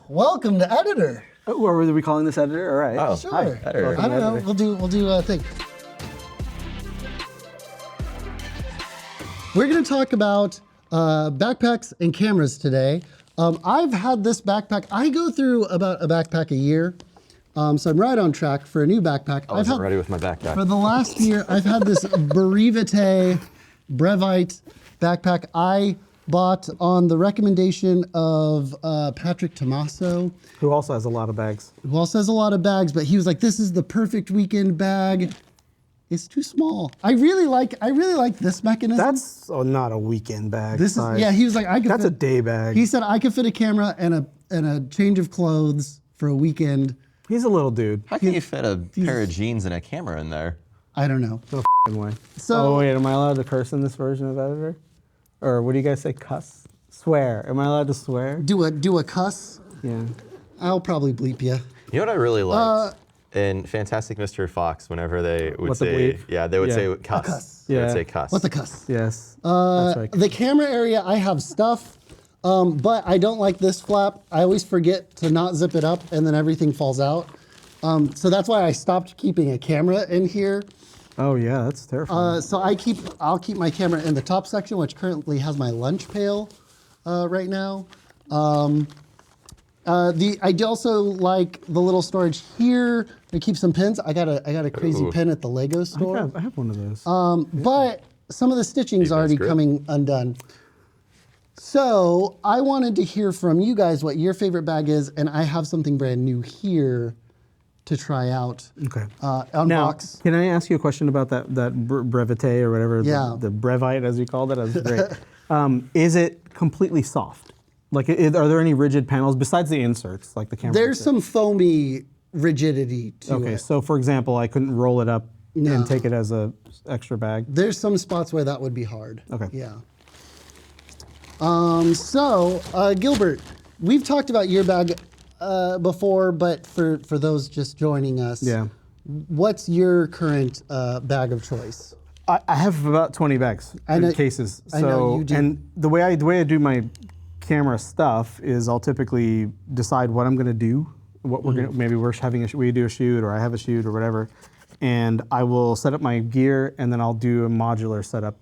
Welcome to Editor. Oh, what were we calling this Editor? All right. Oh, sure. Hi. Editor. I don't know. We'll do a thing. We're going to talk about backpacks and cameras today. I've had this backpack. I go through about a backpack a year. So I'm right on track for a new backpack. I wasn't ready with my backpack. For the last year, I've had this Brevite backpack I bought on the recommendation of Patrick Tomaso. Who also has a lot of bags. But he was like, this is the perfect weekend bag. It's too small. I really like this mechanism. That's not a weekend bag. This size. is, yeah, he was like, That's a day bag. He said I could fit a camera and a change of clothes for a weekend. He's a little dude. How can you fit a pair of jeans and a camera in there? I don't know. No way. So, oh wait, am I allowed to curse in this version of Editor? Or what do you guys say? Cuss? Swear? Am I allowed to swear? Do a cuss? Yeah. I'll probably bleep you. You know what I really liked? In Fantastic Mr. Fox, whenever they would say, they would say cuss. Cuss. They would Yeah. say cuss. What's a cuss? Yes. That's right. The camera area, I have stuff, but I don't like this flap. I always forget to not zip it up and then everything falls out. So that's why I stopped keeping a camera in here. Oh yeah, that's terrifying. So I'll keep my camera in the top section, which currently has my lunch pail right now. I also like the little storage here to keep some pins. I got a crazy pin at the Lego store. I have one of those. But some of the stitching's already coming undone. So I wanted to hear from you guys what your favorite bag is, and I have something brand new here to try out. Okay. Unbox. Now, can I ask you a question about that Brevite or whatever, Yeah. the Brevite as you called it? That was great. Is it completely soft? Like, are there any rigid panels besides the inserts, like the camera? There's insert? some foamy rigidity to it. Okay, so for example, I couldn't roll it up No. and take it as a extra bag. There's some spots where that would be hard. Okay. Yeah. Gilbert, we've talked about your bag before, but for those just joining us, Yeah. what's your current bag of choice? I have about 20 bags in cases. So, I know you do. And the way I do my camera stuff is I'll typically decide what I'm going to do. What we're gonna, maybe we do a shoot, or I have a shoot, or whatever, and I will set up my gear, and then I'll do a modular setup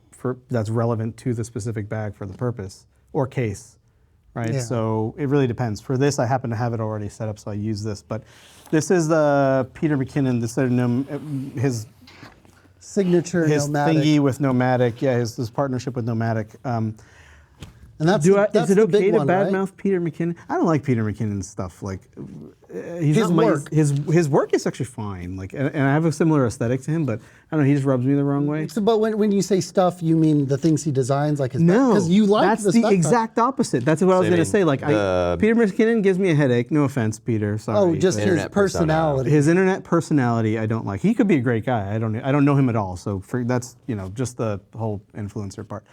that's relevant to the specific bag for the purpose or case, right? Yeah. So it really depends. For this, I happen to have it already set up, so I use this. But this is the Peter McKinnon, his Signature his Nomadic. thingy with Nomadic. Yeah, his partnership with Nomadic. And that's Is it the okay big to one, right? badmouth Peter McKinnon? I don't like Peter McKinnon's stuff. Like, his work is actually fine. Like, and I have a similar aesthetic to him, but I don't know. He just rubs me the wrong way. So, but when you say stuff, you mean the things he designs, like his No, because you like that's this the backpack. exact opposite. That's what I was going to say. Like, Peter McKinnon gives me a headache. No offense, Peter. Sorry. Oh, just his Internet personality. His internet personality, I don't like. He could be a great guy. I don't know him at all. So that's just the whole influencer part.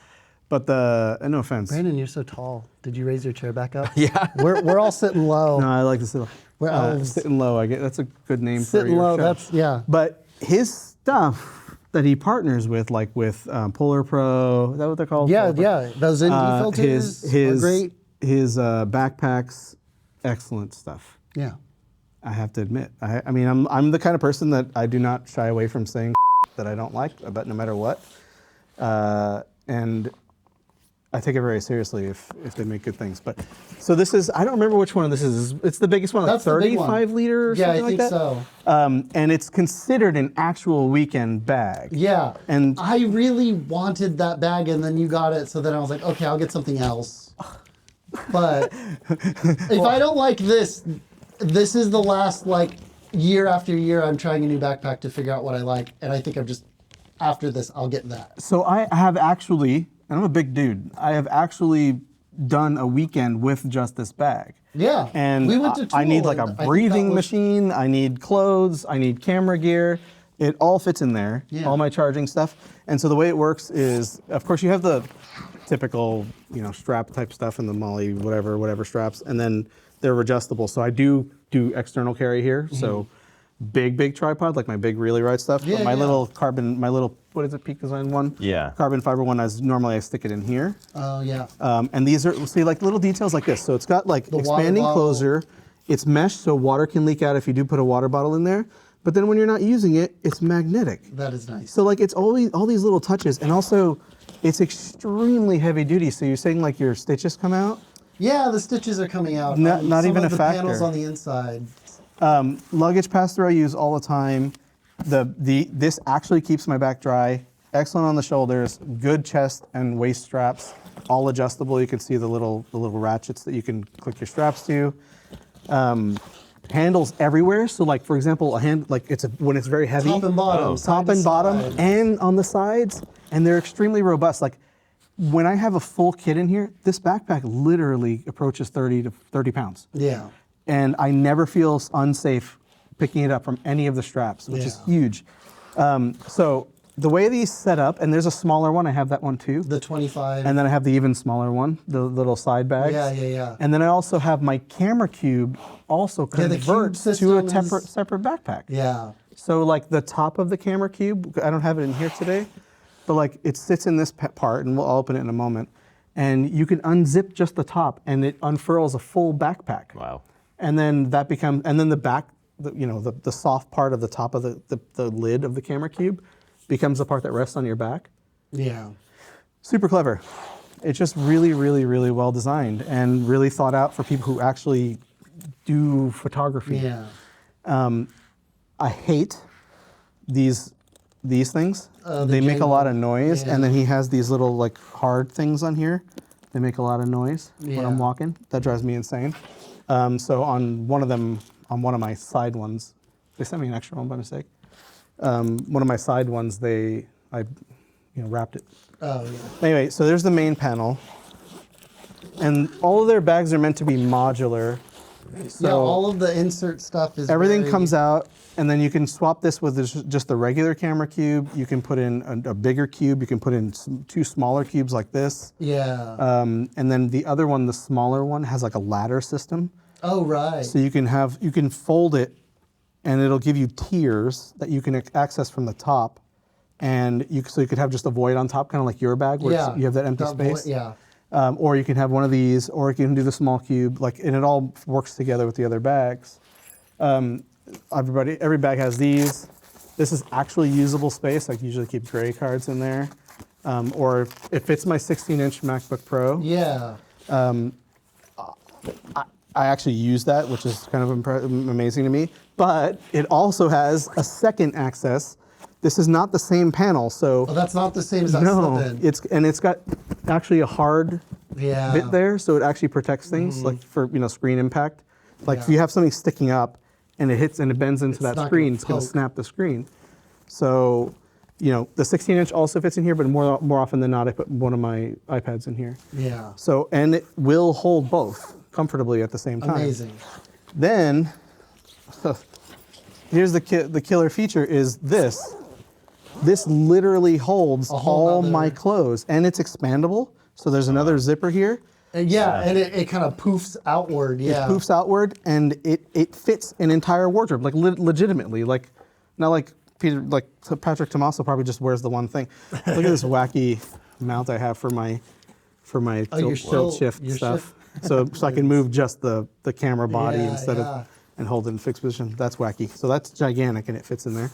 But no offense. Brandon, you're so tall. Did you raise your chair back up? Yeah. We're all sitting low. No, I like to sit. We're elves. Sitting low. I get that's a good name for Sitting your low. show. That's yeah. But his stuff that he partners with, like with Polar Pro, is that what they're called? Yeah, Polar Pro? yeah. Those ND filters are great. His backpacks, excellent stuff. Yeah. I have to admit. I mean, I'm the kind of person that I do not shy away from saying that I don't like, but no matter what. And I take it very seriously if they make good things. But so this is, I don't remember which one of this is. It's the biggest one, like That's the big one. 35 liter or something like that. Yeah, I think so. And it's considered an actual weekend bag. Yeah. And I really wanted that bag, and then you got it, so then I was like, okay, I'll get something else. But if I don't like this is the last year after year I'm trying a new backpack to figure out what I like, and I think after this I'll get that. So I have actually, and I'm a big dude, I have actually done a weekend with just this bag. Yeah. And we went to I need like Tool, a and I think breathing that was- machine, I need clothes, I need camera gear. It all fits in there, Yeah. all my charging stuff. And so the way it works is, of course, you have the typical, strap type stuff and the Molly, whatever straps, and then they're adjustable. So I do external carry here. So big tripod, like my big really ride stuff. Yeah, But my yeah. little what is it, Peak Design one? Yeah. Carbon fiber one, normally I stick it in here. Oh yeah. And these are, see, like little details like this. So it's got like The water expanding bottle. closure. It's mesh, so water can leak out if you do put a water bottle in there. But then when you're not using it, it's magnetic. That is nice. So like it's always all these little touches, and also it's extremely heavy duty. So you're saying like your stitches come out? Yeah, the stitches are coming out. Not Some even of a the panels factor. on the inside. Luggage pass-through I use all the time. This actually keeps my back dry. Excellent on the shoulders. Good chest and waist straps. All adjustable. You can see the little ratchets that you can click your straps to. Handles everywhere. So like for example, when it's very heavy. Top and bottom. side Top to and bottom, side. and on the sides, and they're extremely robust. Like when I have a full kit in here, this backpack literally approaches 30 pounds. Yeah. And I never feel unsafe picking it up from any of the straps, which is Yeah. huge. So the way these set up, and there's a smaller one, I have that one too. The 25. And then I have the even smaller one, the little side bags. Yeah. And then I also have my camera cube also Yeah, the cube converts to a system is- separate backpack. Yeah. So like the top of the camera cube, I don't have it in here today, but like it sits in this part, and I'll open it in a moment. And you can unzip just the top, and it unfurls a full backpack. Wow. And then that becomes, and then the back, the soft part of the top of the lid of the camera cube becomes the part that rests on your back. Yeah. Super clever. It's just really, really, really well designed and really thought out for people who actually do photography. Yeah. I hate these things. The They make a lot of jangle. noise, Yeah. and then he has these little like hard things on here. They make a lot of noise when Yeah. I'm walking. That drives me insane. So on one of my side ones, they sent me an extra one by mistake. One of my side ones, I wrapped it. Oh yeah. Anyway, so there's the main panel, and all of their bags are meant to be modular. So Yeah. All of the insert stuff is. everything very- comes out, and then you can swap this with just the regular camera cube. You can put in a bigger cube. You can put in two smaller cubes like this. Yeah. And then the other one, the smaller one, has like a ladder system. Oh right. So you can fold it, and it'll give you tiers that you can access from the top, and so you could have just a void on top, kind of like your bag, where Yeah. you have that empty That void- space. yeah. Or you can have one of these, or you can do the small cube, and it all works together with the other bags. Every bag has these. This is actually usable space. I usually keep gray cards in there, or it fits my 16-inch MacBook Pro. Yeah. I actually use that, which is kind of amazing to me. But it also has a second access. This is not the same panel, so Oh, that's not the same as that no, slip-in. it's got actually a hard Yeah. bit there, so it actually protects things, like for screen impact. Like if Yeah. you have something sticking up and it hits and it bends into that not screen, gonna it's going to poke. snap the screen. So, the 16-inch also fits in here, but more often than not, I put one of my iPads in here. Yeah. So, and it will hold both comfortably at the same time. Amazing. Then, here's the killer feature is this. This literally holds whole all nother- my clothes, and it's expandable. So there's another zipper here. And and it kind of poofs outward. Yeah. It poofs outward, and it fits an entire wardrobe, like legitimately, like not like Patrick Tommaso probably just wears the one thing. Look at this wacky mount I have for my your tilt shift your stuff. So I can move just the camera body Yeah, instead yeah. of and hold it in fixed position. That's wacky. So that's gigantic, and it fits in there.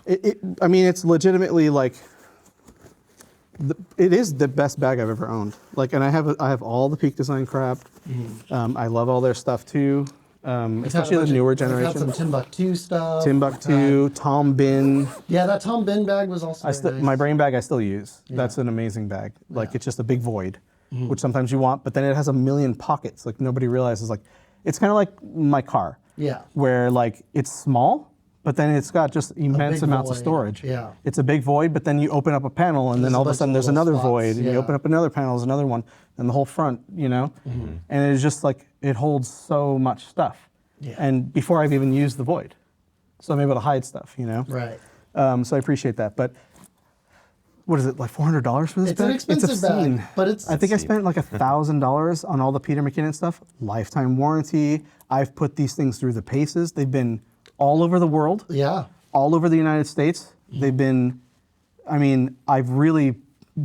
It's legitimately like. It is the best bag I've ever owned. And I have all the Peak Design crap. I love all their stuff too, especially the newer I've got generation. some Timbuktu stuff. Timbuktu, Tom Bin. Yeah, that Tom Bin bag was also very nice. My brain bag I still use. That's an amazing bag. It's just a big void, which sometimes you want, but then it has a million pockets. Like nobody realizes. It's kind of like my car. Yeah. Where it's small, but then it's got just immense big amounts of void. Storage. Yeah. It's a big void, but then you open up a panel, and then There's a all of a bunch sudden of there's little another spots, void, and you yeah. open up another panel, there's another one, and the whole front, and it's just it holds so much stuff. Yeah. And before I've even used the void, so I'm able to hide stuff, Right. So I appreciate that. But what is it, like $400 for this It's bag? an expensive obscene. bag, but it's I think I spent like $1,000 on all the Peter McKinnon stuff. Lifetime warranty. I've put these things through the paces. They've been all over the world. Yeah. All over the United States. They've been, I mean, I've really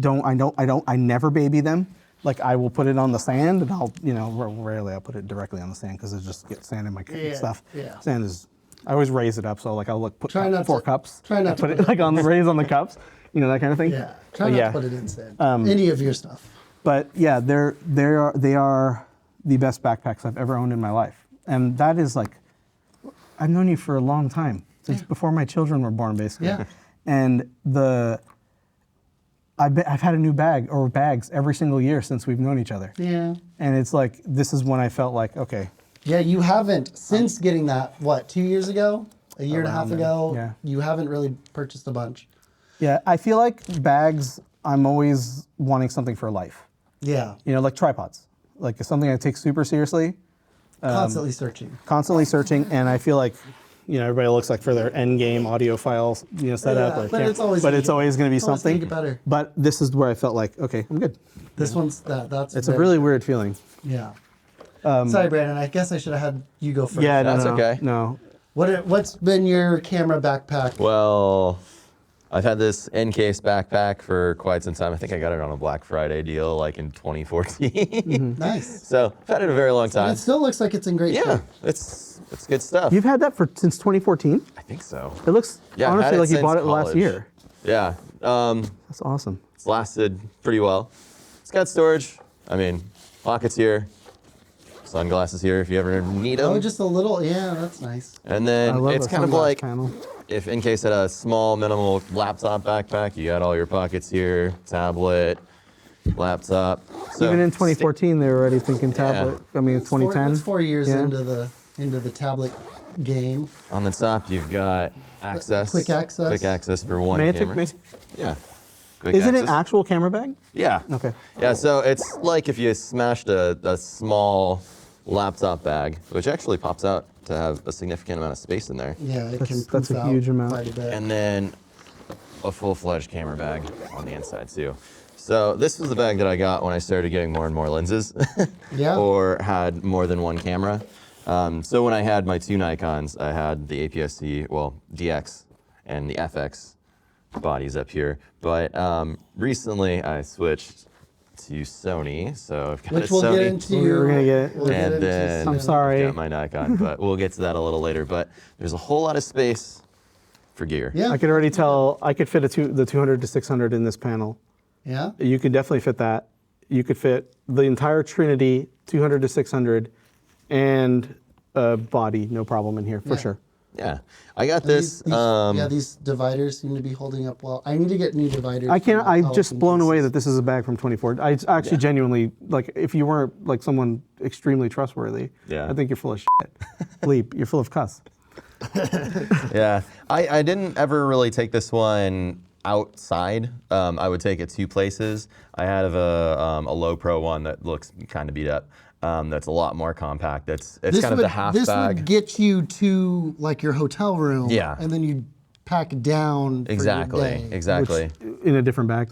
I never baby them. Like I will put it on the sand and I'll, you know, rarely I'll put it directly on the sand because it just gets sand in my stuff. Yeah. Sand is, I always raise it up. So like I'll put four cups. Try not to put it like on the raise on the cups, you know, that kind of thing. Yeah. Try not to put it in sand. Any of your stuff. But yeah, they are the best backpacks I've ever owned in my life. And that is like, I've known you for a long time, since before my children were born, basically. Yeah. And I've had a new bag or bags every single year since we've known each other. Yeah. And it's like, this is when I felt like, okay. Yeah, you haven't, since getting that, what, 2 years ago? A year and a half ago? Yeah. You haven't really purchased a bunch. Yeah, I feel like bags, I'm always wanting something for life. Yeah. You know, like tripods. Like it's something I take super seriously. Constantly searching. Constantly searching, and I feel like, you know, everybody looks like for their end game audio files, you know, setup. Yeah, but it's always going to be something. Get better. But this is where I felt like, okay, I'm good. This one's that's. It's a really weird feeling. Yeah. Sorry, Brandon. I guess I should have had you go first. Yeah, That's no, okay. No. What's been your camera backpack? Well, I've had this N-case backpack for quite some time. I think I got it on a Black Friday deal like in 2014. Nice. So I've had it a very long time. It still looks like it's in great Yeah, shape. it's good stuff. You've had that since 2014? I think so. It looks Yeah, I've had honestly it like you since bought it last college. year. Yeah, That's awesome. it's lasted pretty well. It's got storage. I mean, pockets here, sunglasses here if you ever need them. Oh, just a little. Yeah, that's nice. And I then love it's the kind of sunglass like panel. if in case had a small minimal laptop backpack, you got all your pockets here, tablet, laptop. So Even in 2014, they were already thinking tablet. I mean, 2010. It's 4 years Yeah. into the tablet game. On the top, you've got access. Quick access. Quick access for one May I camera. take- Yeah. Quick Is it an access. actual camera bag? Yeah. Okay. Yeah, so it's like if you smashed a small laptop bag, which actually pops out to have a significant amount of space in there. Yeah, it can That's poof a out huge amount. quite a bit. And then a full-fledged camera bag on the inside too. So this was the bag that I got when I started getting more and more lenses. Yeah. Or had more than one camera. So when I had my two Nikons, I had the APS-C, well, DX and the FX bodies up here. But recently I switched to Sony, so I've got Which a we'll Sony. get into. We're gonna get- we'll And into then soon. I'm sorry. I've got my Nikon, but we'll get to that a little later. But there's a whole lot of space for gear. Yeah. I could already tell I could fit the 200 to 600 in this panel. Yeah. You could definitely fit that. You could fit the entire Trinity, 200 to 600, and a body, no problem in here for Yeah. sure. Yeah, I got this. These dividers seem to be holding up well. I need to get new dividers. I can't. for the I'm just Pelican blown away cases. that this is a bag from 24. I actually genuinely like. If you weren't like someone extremely trustworthy, Yeah. I think you're full of shit. Bleep. You're full of cuss. Yeah, I didn't ever really take this one outside. I would take it two places. I have a Lowe Pro one that looks kind of beat up. That's a lot more compact. It's kind of the half this bag. would get you to like your hotel room. Yeah. And then you pack down. For Exactly, your day. exactly. In a different bag.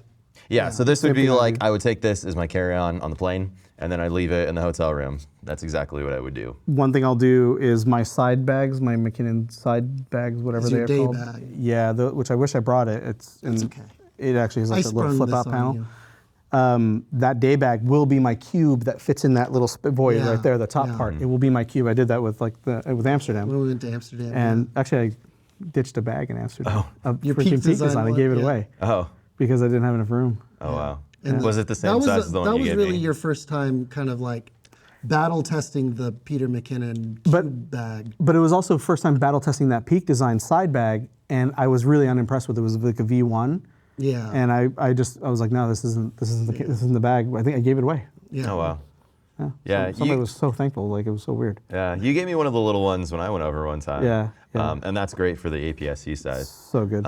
Yeah, so this would Same be thing I like do. I would take this as my carry-on on the plane, and then I'd leave it in the hotel room. That's exactly what I would do. One thing I'll do is my side bags, my McKinnon side bags, whatever Is they your are day called. bag. Yeah, which I wish I brought it. It's okay. It actually has like I a little sprung flip this out on panel. you. That day bag will be my cube that fits in that little void Yeah, right there, the top yeah. part. It will be my cube. I did that with with Amsterdam, When we went to Amsterdam. and actually I ditched a bag in Amsterdam. A Your freaking Peak Design design. I one, gave it yeah. away Oh, because I didn't have enough room. oh wow. And Was it the same that was size as the one that you was gave really me? your first time kind of like battle testing the Peter McKinnon cube bag. But it was also first time battle testing that Peak Design side bag, and I was really unimpressed with it. It was like a V1. Yeah. And I was like, no, this isn't the bag. I think I gave it away. Yeah. Oh wow. Yeah. Yeah, Somebody was so thankful. Like it was so weird. Yeah, you gave me one of the little ones when I went over one time. Yeah, yeah. And that's great for the APS-C size. So good.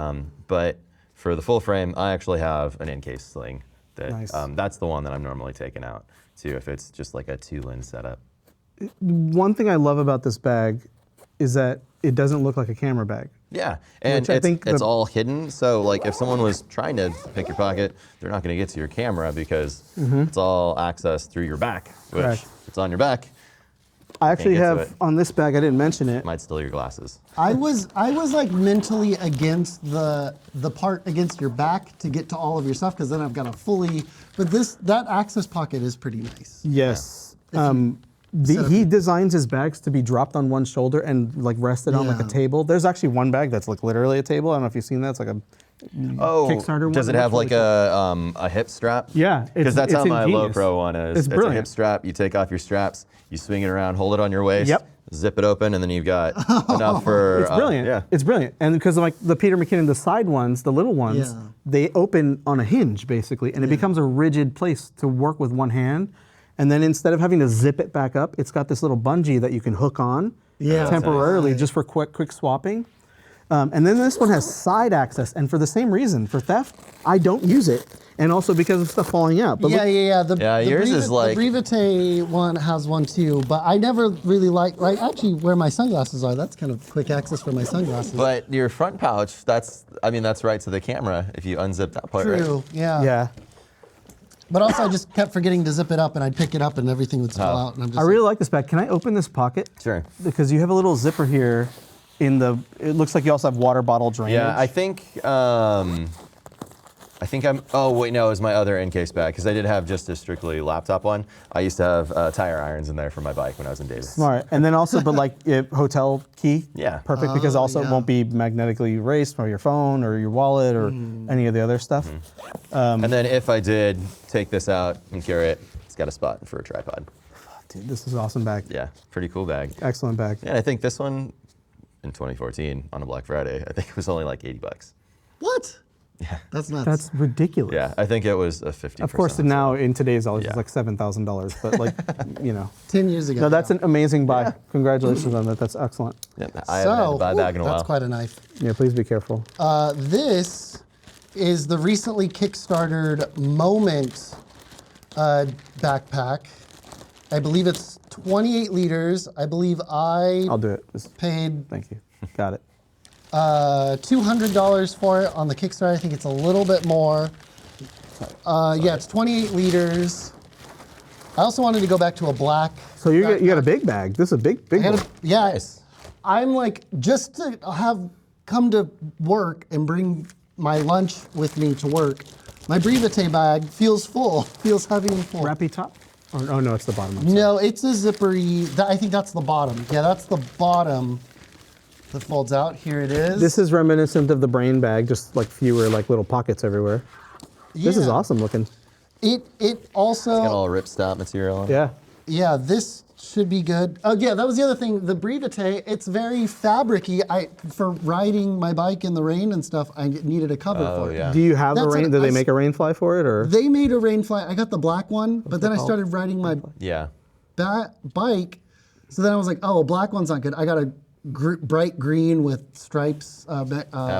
But for the full frame, I actually have an in-case sling. Nice. That's the one that I'm normally taking out too, if it's just like a 2-lens setup. One thing I love about this bag is that it doesn't look like a camera bag. Yeah, and Which I think it's all hidden. So like if someone was trying to pick your pocket, they're not going to get to your camera because it's all accessed through your back, which Correct. if it's on your back, I actually get to have it. on this bag. I didn't mention it. might steal your glasses. I was like mentally against the part against your back to get to all of your stuff because then I've got a fully. But that access pocket is pretty nice. Yes. set up He designs his bags to be dropped on one shoulder and like rested on like a Yeah. table. There's actually one bag that's like literally a table. I don't know if you've seen that. It's like a Oh, Kickstarter one. does it It have looks like really a hip strap? Yeah, Because that's how it's my Lowe ingenious. Pro one is. It's a brilliant. hip strap. You take off your straps, you swing it around, hold it on your waist, Yep. zip it open, and then you've got enough for. It's brilliant. Yeah. It's brilliant. And because like the Peter McKinnon, the side ones, the little ones, Yeah. they open on a hinge basically, and it becomes a rigid place to work with one hand. And then instead of having to zip it back up, it's got this little bungee that you can hook on Yeah. temporarily Nice. just for quick swapping. And then this one has side access, and for the same reason, for theft, I don't use it, and also because of stuff falling out. But Yeah, look- yeah, yeah. Yeah, yours is like- the Brevite one has one too, but I never really like actually where my sunglasses are. That's kind of quick access for my sunglasses. But your front pouch, that's right to the camera if you unzip that part, right? True. Yeah. yeah. But also, I just kept forgetting to zip it up, and I'd pick it up, and everything would spill out, and I'm just. I really like this bag. Can I open this pocket? Sure. Because you have a little zipper here. It looks like you also have water bottle drainage. Yeah, I think I'm. Oh wait, no, it was my other in-case bag because I did have just a strictly laptop one. I used to have tire irons in there for my bike when I was in Davis. Smart. And then also, but like hotel key. Yeah. Perfect because also it yeah. won't be magnetically erased from your phone or your wallet or any of the other stuff. And then if I did take this out and carry it, it's got a spot for a tripod. Dude, this is an awesome bag. Yeah, pretty cool bag. Excellent bag. Yeah, I think this one in 2014 on a Black Friday, I think it was only like $80. What? Yeah. That's nuts. That's ridiculous. Yeah, I think it was a 50%. Of course, now in today's dollars, Yeah. it's like $7,000. But like, 10 years ago. no, that's yeah. an amazing buy. Congratulations on that. That's excellent. Yeah, I haven't had to buy a bag in a that's while. quite a knife. Yeah, please be careful. This is the recently Kickstartered Moment backpack. I believe it's 28 liters. I believe I'll do it. Just, paid thank you. Got it. $200 for it on the Kickstarter. I think it's a little bit more. Yeah, it's 28 liters. I also wanted to go back to a black. So you got a big bag. This is a big I had one. yeah, Nice. I'm like, just to have come to work and bring my lunch with me to work, my Brevite bag feels full, feels heavy and full. Wrappy top? Or, oh no, it's the bottom. No, it's a zippery. I think that's the bottom. Yeah, that's the bottom that folds out. Here it is. This is reminiscent of the brain bag, just like fewer like little pockets everywhere. This is Yeah. awesome looking. It also. Got all ripstop material on it. Yeah. Yeah, this should be good. Oh yeah, that was the other thing. The Brevite, it's very fabricy. For riding my bike in the rain and stuff, I needed a cover Oh, for it. yeah. Do you have That's a rain? an Did they ice- make a rain fly for it or? They made a rainfly. I got the black one, but then I called? started riding my Yeah. bike. So then I was like, oh, a black one's not good. I got a bright green with stripes, I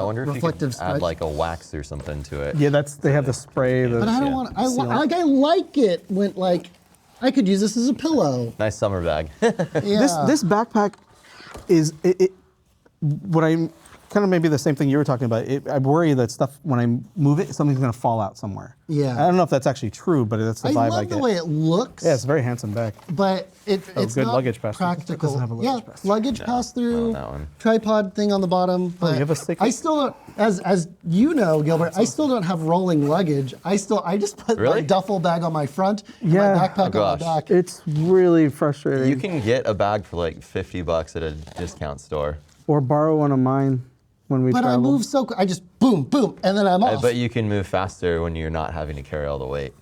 wonder if you reflective could stripes. add like a wax or something to it. Yeah, they have the spray. but I don't yeah. want. Sealant. I like it. Went like, I could use this as a pillow. Nice summer bag. Yeah. This backpack is what I'm kind of maybe the same thing you were talking about. I worry that stuff when I move it, something's going to fall out somewhere. Yeah. I don't know if that's actually true, but that's the I vibe I love get. the way it looks. Yeah, it's a very handsome bag. But it's good not luggage pass-through. It practical. doesn't have a luggage yeah, pass-through. luggage pass through. that one. Tripod thing on the bottom. But you have a stick? I still don't. As you know, Gilbert, I still don't have rolling luggage. I just put my Really? duffel bag on my front, and Yeah. my backpack Oh, on gosh. my back. It's really frustrating. You can get a bag for like $50 at a discount store. Or borrow one of mine when we But travel. I move so quick. I just boom, boom, and then I'm off. But you can move faster when you're not having to carry all the weight.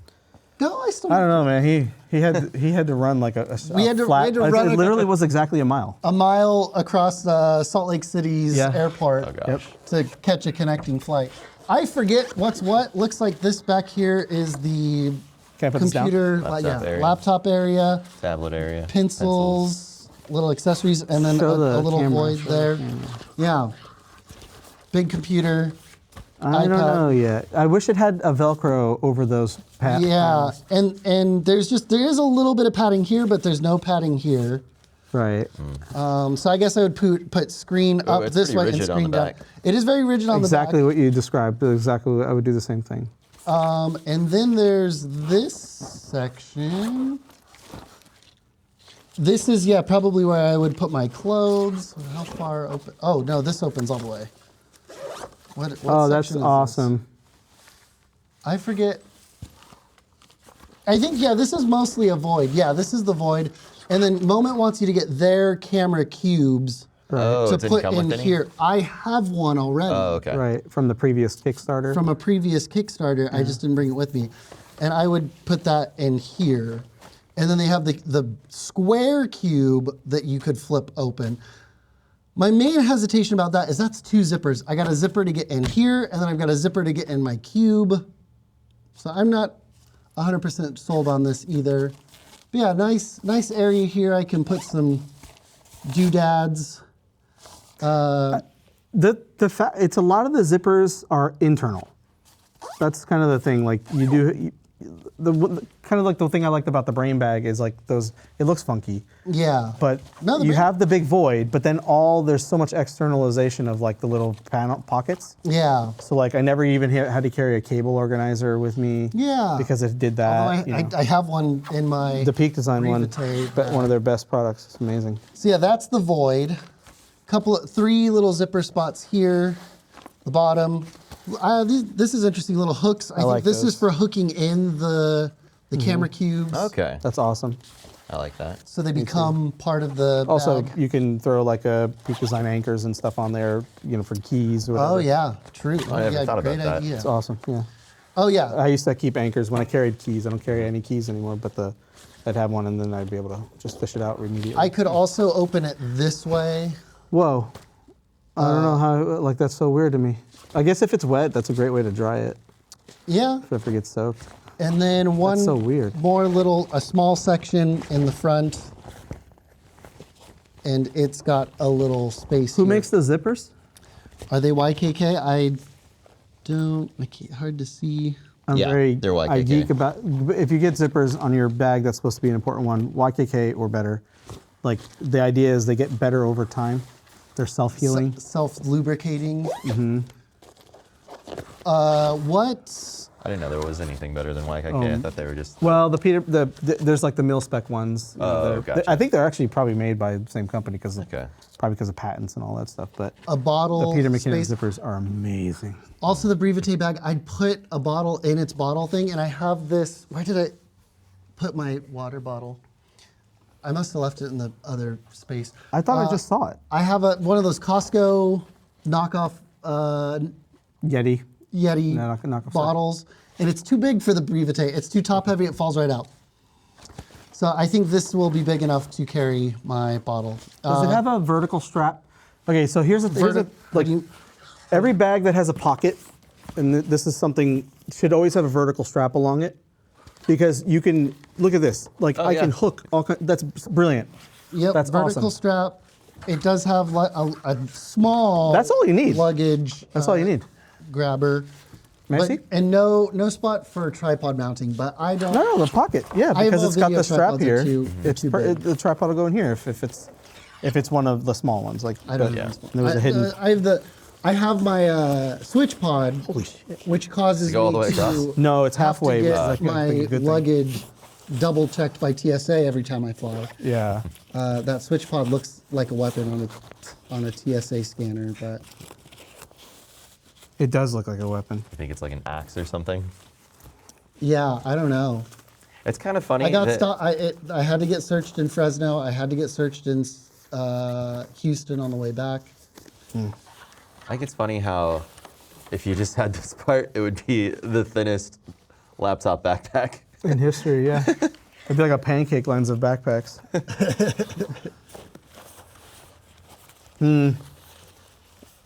No, I still. I don't know, man. He had to run like a We had to flat. run it literally was exactly a mile. A mile across Salt Lake City's Yeah. airport Oh gosh. to catch a connecting flight. I forget what's what. Looks like this back here is the Can I put this down? computer, Laptop area. laptop area, Tablet area. pencils, little accessories, and then a Show the little camera, void show there. Yeah. Big computer. I don't iPad. know yet. I wish it had a Velcro over those pads. Yeah, and there is a little bit of padding here, but there's no padding here. Right. So I guess I would put screen up it's this pretty way and rigid on screen the down. back. It is very rigid on Exactly the what you described. Exactly. I would do the same thing. back. And then there's this section. This is, yeah, probably where I would put my clothes. How far open? Oh, no, this opens all the way. What Oh, that's section is this? awesome. I forget. I think, yeah, this is mostly a void. Yeah, this is the void. And then Moment wants you to get their camera cubes Oh, it to didn't put come with in any? here. I have one already Oh, okay. Right. From the previous Kickstarter. from a previous Kickstarter. I just didn't bring it with me. And I would put that in here. And then they have the square cube that you could flip open. My main hesitation about that is that's 2 zippers. I got a zipper to get in here, and then I've got a zipper to get in my cube. So I'm not 100% sold on this either. But yeah, nice area here. I can put some doodads. It's a lot of the zippers are internal. That's kind of the thing. Like kind of like the thing I liked about the brain bag is like those. It looks funky, Yeah. but No, the you brain- have the big void. But then there's so much externalization of like the little panel pockets. Yeah. So like I never even had to carry a cable organizer with me. Yeah. Because it did that. Although I have one in my the Peak Design one, Rivate one of their best products. It's amazing. So yeah, that's the void. 3 little zipper spots here, the bottom. This is interesting, little hooks. I think like this is those. for hooking in the camera cubes. Okay. That's awesome. I like that. So they become part of the Also, bag. you can throw like a Peak Design anchors and stuff on there, for keys or whatever. Oh yeah, true. I never yeah, thought about great that. idea. It's awesome. Yeah. Oh yeah. I used to keep anchors when I carried keys. I don't carry any keys anymore, but I'd have one and then I'd be able to just fish it out immediately. I could also open it this way. Whoa. I don't know how, that's so weird to me. I guess if it's wet, that's a great way to dry it. Yeah. If it ever gets soaked. And then one so weird. a small section in the front. And it's got a little space Who here. makes the zippers? Are they YKK? Hard to see. Yeah, they're I YKK. geek about, if you get zippers on your bag, that's supposed to be an important one. YKK or better. Like the idea is they get better over time. They're self-healing. Self-lubricating. Mm-hmm. What? I didn't know there was anything better than YKK. I thought they were just. Well, there's like the mil-spec ones. Oh, gotcha. I think they're actually probably made by the same company because Okay. probably because of patents and all that stuff. But A bottle. the Peter McKinnon space. zippers are amazing. Also, the Brevite bag, I'd put a bottle in its bottle thing, and I have this. Where did I put my water bottle? I must have left it in the other space. I thought I just saw it. I have one of those Costco knockoff Yeti. Yeti No, knockoff bottles, and it's too big for the Brevite. It's too top heavy. It falls right out. So I think this will be big enough to carry my bottle. Does it have a vertical strap? Okay, so here's What do you- every bag that has a pocket, and this is something should always have a vertical strap along it, because you can look at this. Like I can hook all. That's brilliant. Yep, That's vertical awesome. strap. It does have a small. That's all you need. Luggage. That's all you need. Grabber. May I But- see? and no spot for tripod mounting, but I don't. No, the pocket. Yeah, I have because all it's got video the strap tripods here. are too big. The tripod will go in here if it's one of the small ones. Like I don't Yeah. know. There was a hidden. I have my switch pod, Holy shit! which causes go all the me way to across? No, it's have to halfway. get but it's my a good thing. luggage double checked by TSA every time I fly. Yeah. That switch pod looks like a weapon on a TSA scanner, but It does look like a weapon. I think it's like an axe or something. yeah, I don't know. It's kind of funny. I got that, stopped. I had to get searched in Fresno. I had to get searched in Houston on the way back. I think it's funny how if you just had this part, it would be the thinnest laptop backpack. In history, yeah. It'd be like a pancake lens of backpacks.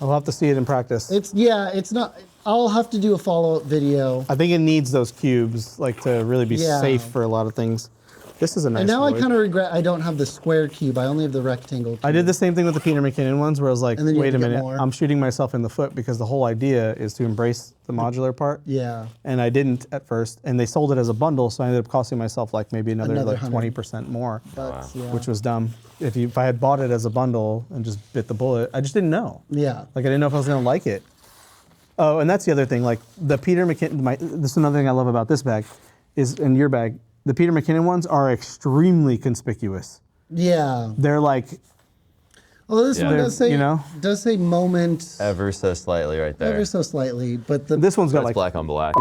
I'll have to see it in practice. It's not. I'll have to do a follow-up video. I think it needs those cubes, like to really be Yeah. safe for a lot of things. This is a nice And now I wood. kind of regret I don't have the square cube. I only have the rectangle cube. I did the same thing with the Peter McKinnon ones, where I was like, And then you wait had a to get minute, more. I'm shooting myself in the foot because the whole idea is to embrace the modular part. Yeah. And I didn't at first, and they sold it as a bundle, so I ended up costing myself like maybe another Another like 20% more, But, yeah. which was dumb. If I had bought it as a bundle and just bit the bullet, I just didn't know. Yeah. Like I didn't know if I was gonna like it. Oh, and that's the other thing. Like the Peter McKinnon, this is another thing I love about this bag, is in your bag. The Peter McKinnon ones are extremely conspicuous. Yeah. They're like, Well, this one They're- does say you know? does say moment Ever so slightly right there. ever so slightly, but the this one's got It's like black on black.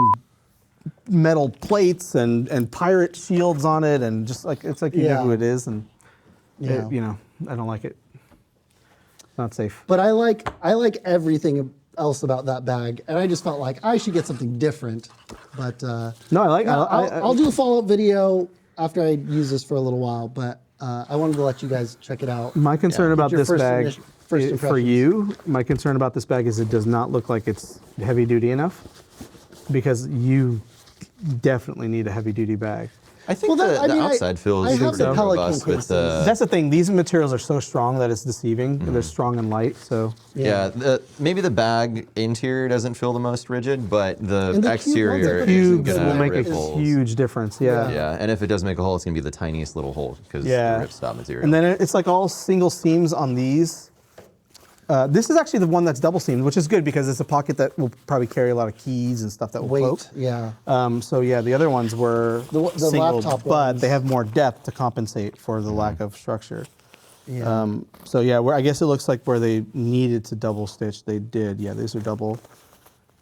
metal plates and pirate shields on it, and just like it's like you Yeah. know who it is, and Yeah. it, you know, I don't like it. Not safe. But I like everything else about that bag, and I just felt like I should get something different. But No, I like. I'll do a follow-up video after I use this for a little while. But I wanted to let you guys check it out. My concern about Your this first bag, first for impressions. you, my concern about this bag is it does not look like it's heavy duty enough, because you definitely need a heavy duty bag. I think the outside feels I have the so Pelican robust with cases. the. That's the thing. These materials are so strong that it's deceiving. They're strong and light, so Yeah, maybe the bag interior doesn't feel the most rigid, but the And the cube exterior ones are isn't cubes gonna will make rip a holes. huge difference. Yeah. Yeah, and if it does make a hole, it's gonna be the tiniest little hole because Yeah. the ripstop material. And then it's like all single seams on these. This is actually the one that's double seamed, which is good because it's a pocket that will probably carry a lot of keys and stuff that will Weight, cloak. yeah. So yeah, the other ones were The singled, laptop but ones. they have more depth to compensate for the lack of structure. Yeah. So yeah, I guess it looks like where they needed to double stitch, they did. Yeah, these are double.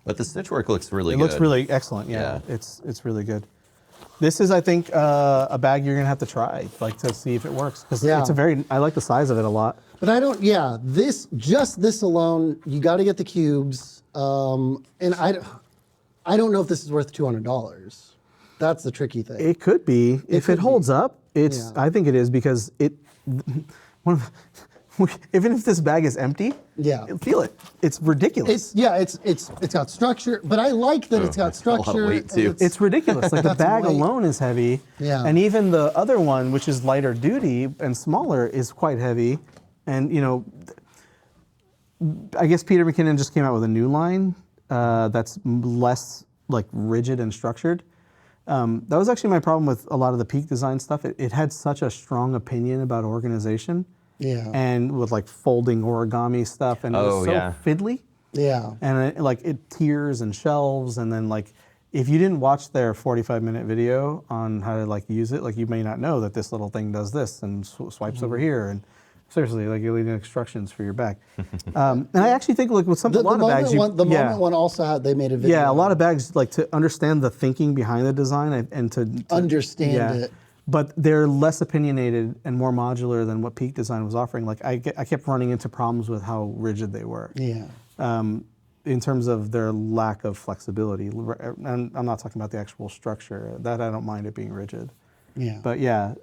But the stitch work looks really It good. looks really excellent. Yeah, Yeah. it's really good. This is, I think, a bag you're gonna have to try, like to see if it works, because Yeah. it's I like the size of it a lot. But I don't. Yeah, this alone, you got to get the cubes. And I don't know if this is worth $200. That's the tricky thing. It could be if could it holds be. up. It's Yeah. I think it is because it. Even if this bag is empty, Yeah. feel it. It's ridiculous. It's got structure, but I like that it's got a lot of structure. weight, and too. It's ridiculous. Like the That's bag weight. alone is heavy. Yeah. And even the other one, which is lighter duty and smaller, is quite heavy. And you know, I guess Peter McKinnon just came out with a new line that's less like rigid and structured. That was actually my problem with a lot of the Peak Design stuff. It had such a strong opinion about organization. Yeah. And with like folding origami stuff, and it Oh, was so yeah. fiddly. Yeah. And it tiers and shelves, and then like if you didn't watch their 45-minute video on how to like use it, like you may not know that this little thing does this and swipes over here, and seriously, like you're leaving instructions for your bag. And I actually think like with a The lot of bags, moment one also had they made a video. yeah, a lot of bags like to understand the thinking behind the design and to Understand it. But they're less opinionated and more modular than what Peak Design was offering. Like I kept running into problems with how rigid they were. Yeah. In terms of their lack of flexibility. And I'm not talking about the actual structure. That I don't mind it being rigid. Yeah. But yeah,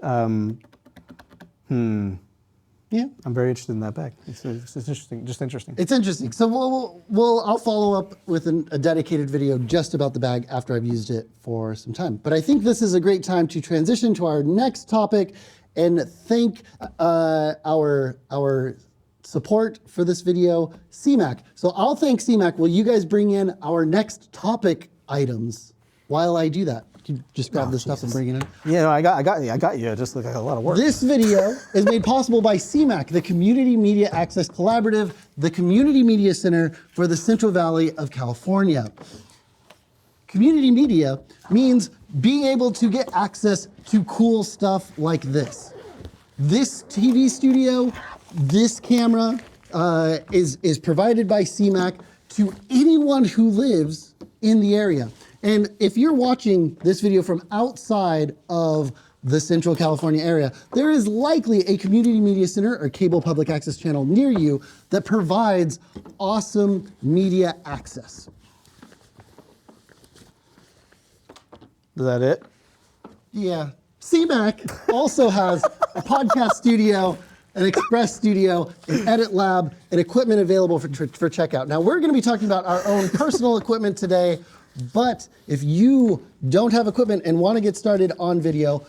Yeah. I'm very interested in that bag. It's interesting, just interesting. It's interesting. So I'll follow up with a dedicated video just about the bag after I've used it for some time. But I think this is a great time to transition to our next topic and thank our support for this video, CMAC. So I'll thank CMAC. Will you guys bring in our next topic items while I do that? Can you just grab this stuff and bring it in? Yeah, no, I got you. Just like a lot of work. This video is made possible by CMAC, the Community Media Access Collaborative, the Community Media Center for the Central Valley of California. Community media means being able to get access to cool stuff like this. This TV studio, this camera is provided by CMAC to anyone who lives in the area. And if you're watching this video from outside of the Central California area, there is likely a community media center or cable public access channel near you that provides awesome media access. Is that it? Yeah. CMAC also has a podcast studio, an express studio, an edit lab, and equipment available for checkout. Now, we're going to be talking about our own personal equipment today, but if you don't have equipment and want to get started on video,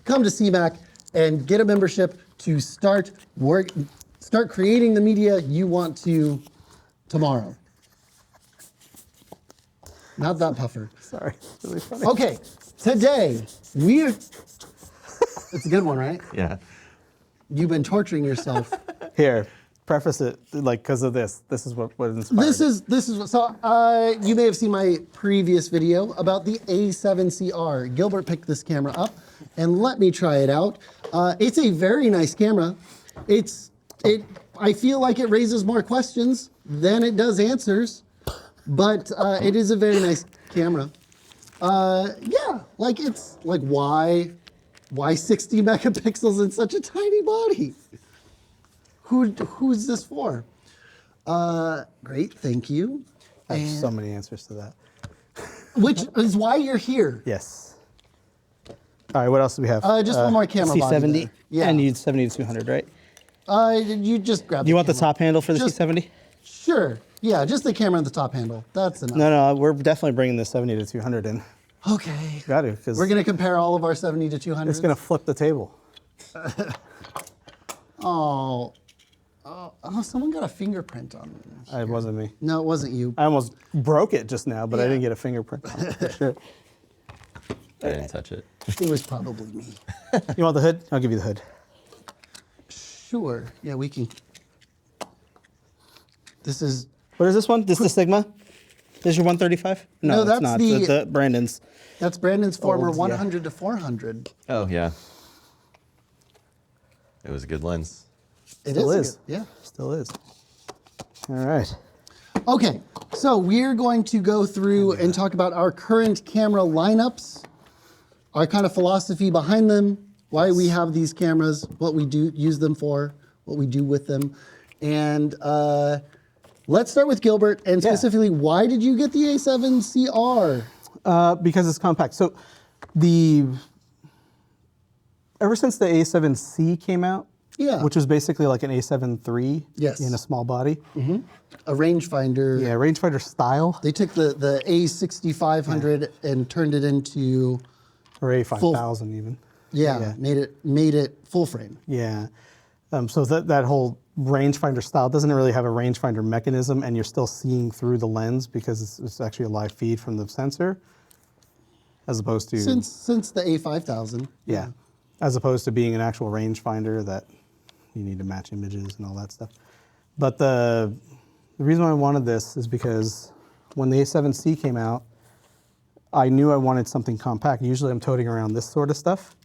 come to CMAC and get a membership to start creating the media you want to tomorrow. Not that puffer. Sorry, it's really funny. Okay, today it's a good one, right? Yeah. You've been torturing yourself. Here, preface it like because of this. This is what inspired. This is what, so you may have seen my previous video about the A7CR. Gilbert picked this camera up and let me try it out. It's a very nice camera. I feel like it raises more questions than it does answers, but it is a very nice camera. Yeah, like it's like why 60 megapixels in such a tiny body? Who's this for? Great, thank you. I have so many answers to that. Which is why you're here. Yes. All right, what else do we have? Just one more camera body C70. there. Yeah. And you need 70 to 200, right? You just grab. Do you want the camera. top handle for the Just- C70? Sure. Yeah, just the camera and the top handle. That's enough. No, we're definitely bringing the 70 to 200 in. Okay. Got to, because We're gonna compare all of our 70 to 200. it's gonna flip the table. Oh, someone got a fingerprint on it. It wasn't me. No, it wasn't you. I almost broke it just now, but I Yeah. didn't get a fingerprint on it for sure. I didn't touch it. It was probably me. You want the hood? I'll give you the hood. Sure. Yeah, we can. This is. What is this one? This is the Sigma? This is your 135? No, it's that's not. the- The Brandon's. That's Brandon's former Old, yeah. 100 to 400. Oh, yeah. It was a good lens. It Still a is. good- yeah. Still is. All right. Okay, so we're going to go through and talk about our current camera lineups, our kind of philosophy behind them, why we have these cameras, what we do use them for, what we do with them, and let's start with Gilbert, and Yeah. specifically, why did you get the A7CR? Because it's compact. So ever since the A7C came out, Yeah. which was basically like an A7 III Yes. in a small body. A rangefinder. Yeah, rangefinder style, They took the A6500 and turned it into, or A5000 even. yeah. made it full frame. Yeah. So that whole rangefinder style doesn't really have a rangefinder mechanism, and you're still seeing through the lens because it's actually a live feed from the sensor, as opposed to Since the A5000. yeah, as opposed to being an actual rangefinder that you need to match images and all that stuff. But the reason why I wanted this is because when the A7C came out, I knew I wanted something compact. Usually I'm toting around this sort of stuff,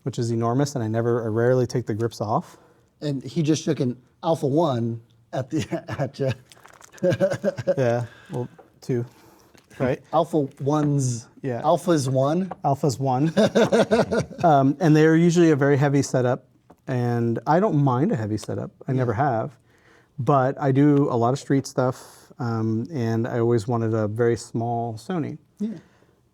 which is enormous, and I rarely take the grips off. And he just shook an Alpha 1 at you. Yeah, well, 2, right? Alpha 1's. Yeah. Alpha's 1. Alpha's 1. And they're usually a very heavy setup, and I don't mind a heavy setup. I never have. But I do a lot of street stuff, and I always wanted a very small Sony. Yeah.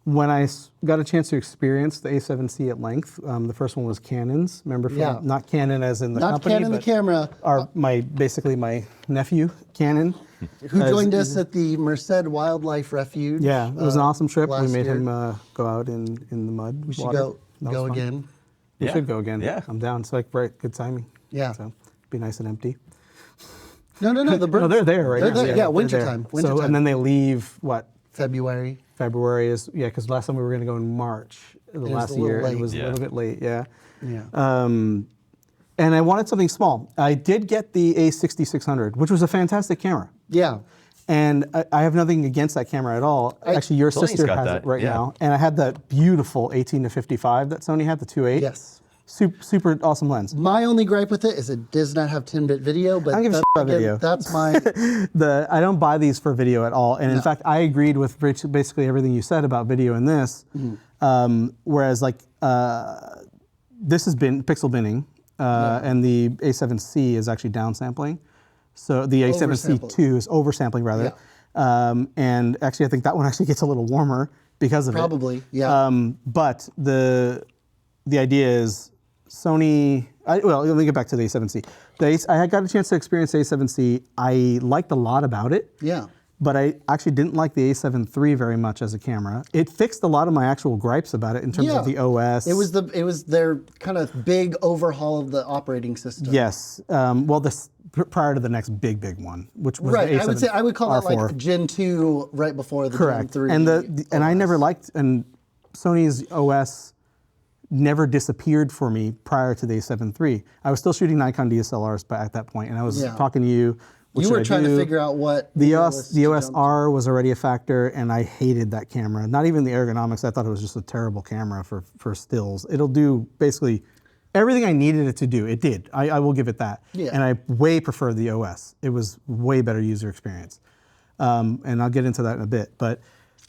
When I got a chance to experience the A7C at length, the first one was Canon's. Remember, from, Yeah. not Canon as in the Not company, Canon the but camera, basically my nephew, Canon. who joined us at the Merced Wildlife Refuge. Yeah, it was an awesome trip. We last made year. him go out in the mud. We should water. go That was fun. again. We Yeah. should go again. Yeah. I'm down. It's like right, good timing. Yeah. So be nice and empty. No. The birds. No, they're there right they're now. There. Yeah, they're wintertime. there. Wintertime. So and then they leave what? February. February is because last time we were going to go in March the was last a little year. late. It was a Yeah. little bit late. Yeah. Yeah. And I wanted something small. I did get the A6600, which was a fantastic camera. Yeah. And I have nothing against that camera at all. Actually, your Sony's sister got has that, it right yeah. now. And I had that beautiful 18 to 55 that Sony had, the 2.8. Yes. Super awesome lens. My only gripe with it is it does not have 10-bit video, but I don't give a shit about video. That's my. I don't buy these for video at all. And in fact, I agreed with basically everything you said about video in this. Whereas like this has been pixel binning, and the A7C is actually downsampling. So the A7C2 is oversampling rather. Yeah. And actually, I think that one actually gets a little warmer because of Probably, it. yeah. But the idea is Sony. Well, let me get back to the A7C. I had got a chance to experience the A7C. I liked a lot about it. Yeah. but I actually didn't like the A7 III very much as a camera. It fixed a lot of my actual gripes about it in terms of the OS. It was their kind of big overhaul of the operating system. Yes. Well, this prior to the next big one, which was Right. the A7 I would call that R4. like Gen 2 right before the Correct. Gen 3. And I never liked, and Sony's OS never disappeared for me prior to the A7 III. I was still shooting Nikon DSLRs at that point, and I was talking to you. You were trying to figure out what the OS R was already a factor, and I hated that camera. Not even the ergonomics. I thought it was just a terrible camera for stills. It'll do basically everything I needed it to do. It did. I will give it that. Yeah. And I way prefer the OS. It was way better user experience. And I'll get into that in a bit. But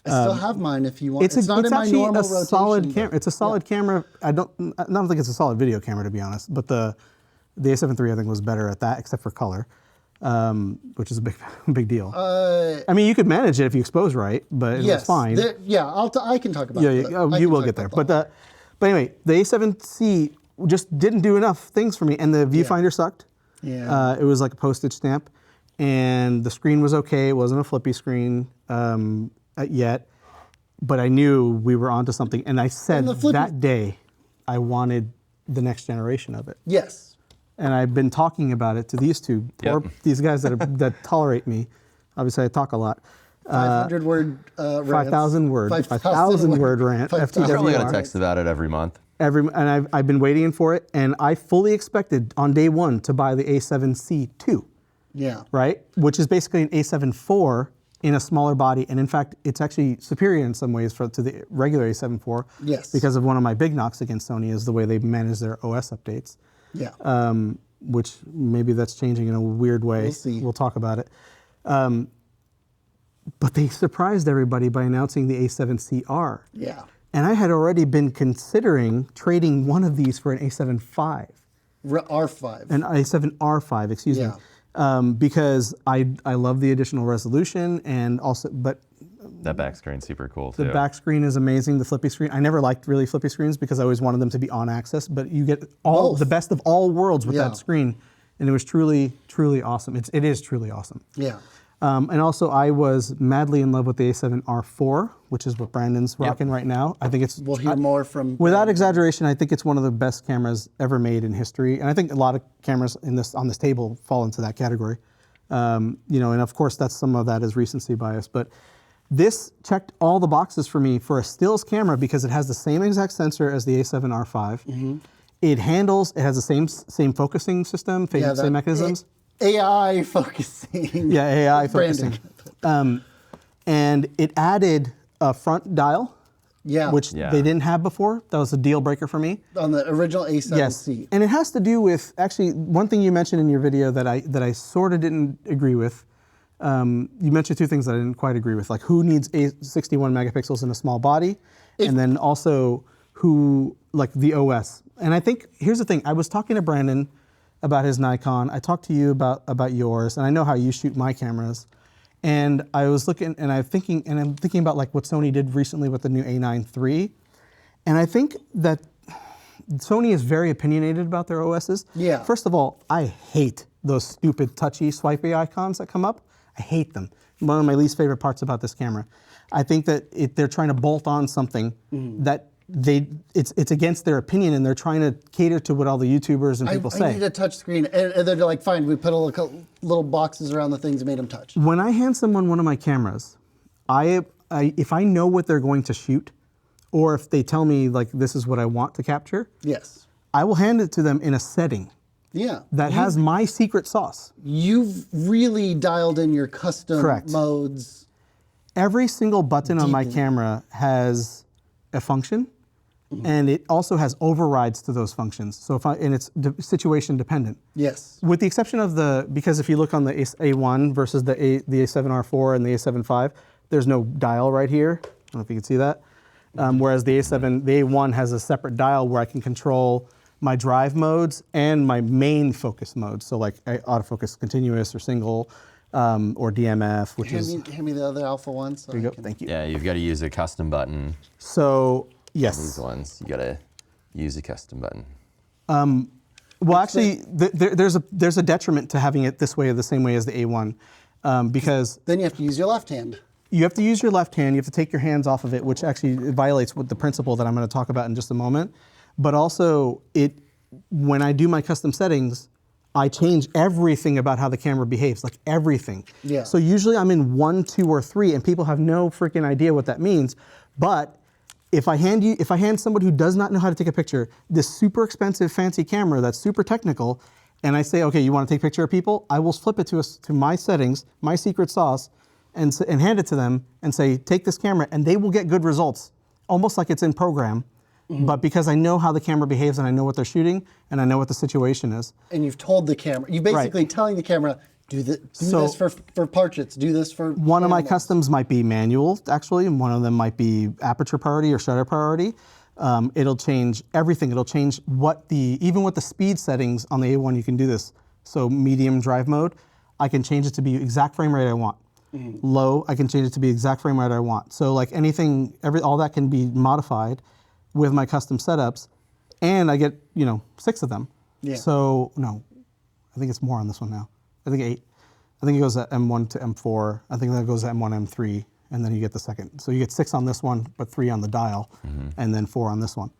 I still have mine if you want. it's not in my actually normal a rotation. solid camera. It's a solid camera. I don't think it's a solid video camera, to be honest. But the A7 III I think was better at that, except for color, which is a big deal. I mean, you could manage it if you expose right, but it was fine. I can talk about it. You will get there. But anyway, the A7C just didn't do enough things for me, and the viewfinder sucked. Yeah. It was like a postage stamp, and the screen was okay. It wasn't a flippy screen yet, but I knew we were onto something, and I said that day I wanted the next generation of it. Yes. And I've been talking about it to these two, these guys that tolerate me. Obviously, I talk a lot. 500 word 5,000 word 5,000 word rant. I'm probably FTWR. gonna text about it every month. And I've been waiting for it, and I fully expected on day one to buy the A7C II. Yeah. Right, which is basically an A7 IV in a smaller body, and in fact, it's actually superior in some ways to the regular A7 IV. Yes. Because of one of my big knocks against Sony is the way they manage their OS updates. Yeah. Which maybe that's changing in a weird way. We'll see. We'll talk about it. But they surprised everybody by announcing the A7CR. Yeah. And I had already been considering trading one of these for an A7 V. R5. An A7 R5, excuse me. Because I love the additional resolution, and also, but That back screen's super cool too. the back screen is amazing. The flippy screen, I never liked really flippy screens because I always wanted them to be on axis, but you get all the best of all worlds with that screen, and it was truly awesome. It is truly awesome. Yeah. And also, I was madly in love with the A7 R4, which is what Brandon's rocking right now. I think it's We'll hear more from. without exaggeration, I think it's one of the best cameras ever made in history, and I think a lot of cameras on this table fall into that category. And of course, some of that is recency bias, but this checked all the boxes for me for a stills camera because it has the same exact sensor as the A7 R5. Mm-hmm. It has the same focusing system, same mechanisms. AI focusing. Yeah, AI focusing. And it added a front dial, which they didn't have before. That was a deal breaker for me. On the original A7C. Yes, and it has to do with, actually, one thing you mentioned in your video that I sort of didn't agree with. You mentioned two things that I didn't quite agree with, like who needs 61 megapixels in a small body, and then also the OS. And I think, here's the thing, I was talking to Brandon about his Nikon. I talked to you about yours, and I know how you shoot my cameras. And I was looking, and I'm thinking about like what Sony did recently with the new A9 III. And I think that Sony is very opinionated about their OSs. Yeah. First of all, I hate those stupid touchy swipey icons that come up. I hate them. One of my least favorite parts about this camera. I think that they're trying to bolt on something that it's against their opinion, and they're trying to cater to what all the YouTubers and people say. I need a touch screen, and they're like, fine, we put little boxes around the things and made them touch. When I hand someone one of my cameras, if I know what they're going to shoot, or if they tell me like this is what I want to capture, yes, I will hand it to them in a setting that has my secret sauce. You've really dialed in your custom modes. Every single button on my camera has a function, and it also has overrides to those functions. So and it's situation dependent. Yes. With the exception of because if you look on the A1 versus the A7R4 and the A7 V, there's no dial right here. I don't know if you can see that. Whereas the A1 has a separate dial where I can control my drive modes and my main focus modes. So like autofocus continuous or single, or DMF, which hand me the other alpha one. So there you go. Thank you. Yeah, you've got to use a custom button. So yes, These ones, you got to use a custom button. Well, actually, there's a detriment to having it this way or the same way as the A1. because Then you have to use your left hand. you have to use your left hand. You have to take your hands off of it, which actually violates with the principle that I'm going to talk about in just a moment. But also, when I do my custom settings, I change everything about how the camera behaves, like everything. Yeah. So usually I'm in 1, 2, or 3, and people have no freaking idea what that means. But if I hand somebody who does not know how to take a picture this super expensive, fancy camera that's super technical, and I say, okay, you want to take a picture of people? I will flip it to my settings, my secret sauce, and hand it to them and say, take this camera, and they will get good results, almost like it's in program. But because I know how the camera behaves and I know what they're shooting and I know what the situation is. And you've told the camera, you basically telling the camera, do this for portraits, do this for One of my animals. customs might be manual, actually, and one of them might be aperture priority or shutter priority. It'll change everything. It'll change even with the speed settings on the A1, you can do this. So medium drive mode, I can change it to be exact frame rate I want. Low, I can change it to be exact frame rate I want. So like anything, all that can be modified with my custom setups, and I get 6 of them. Yeah. So no, I think it's more on this one now. I think 8. I think it goes at M1 to M4. I think that goes at M1, M3, and then you get the second. So you get 6 on this one, but 3 on the dial, and then 4 on this one.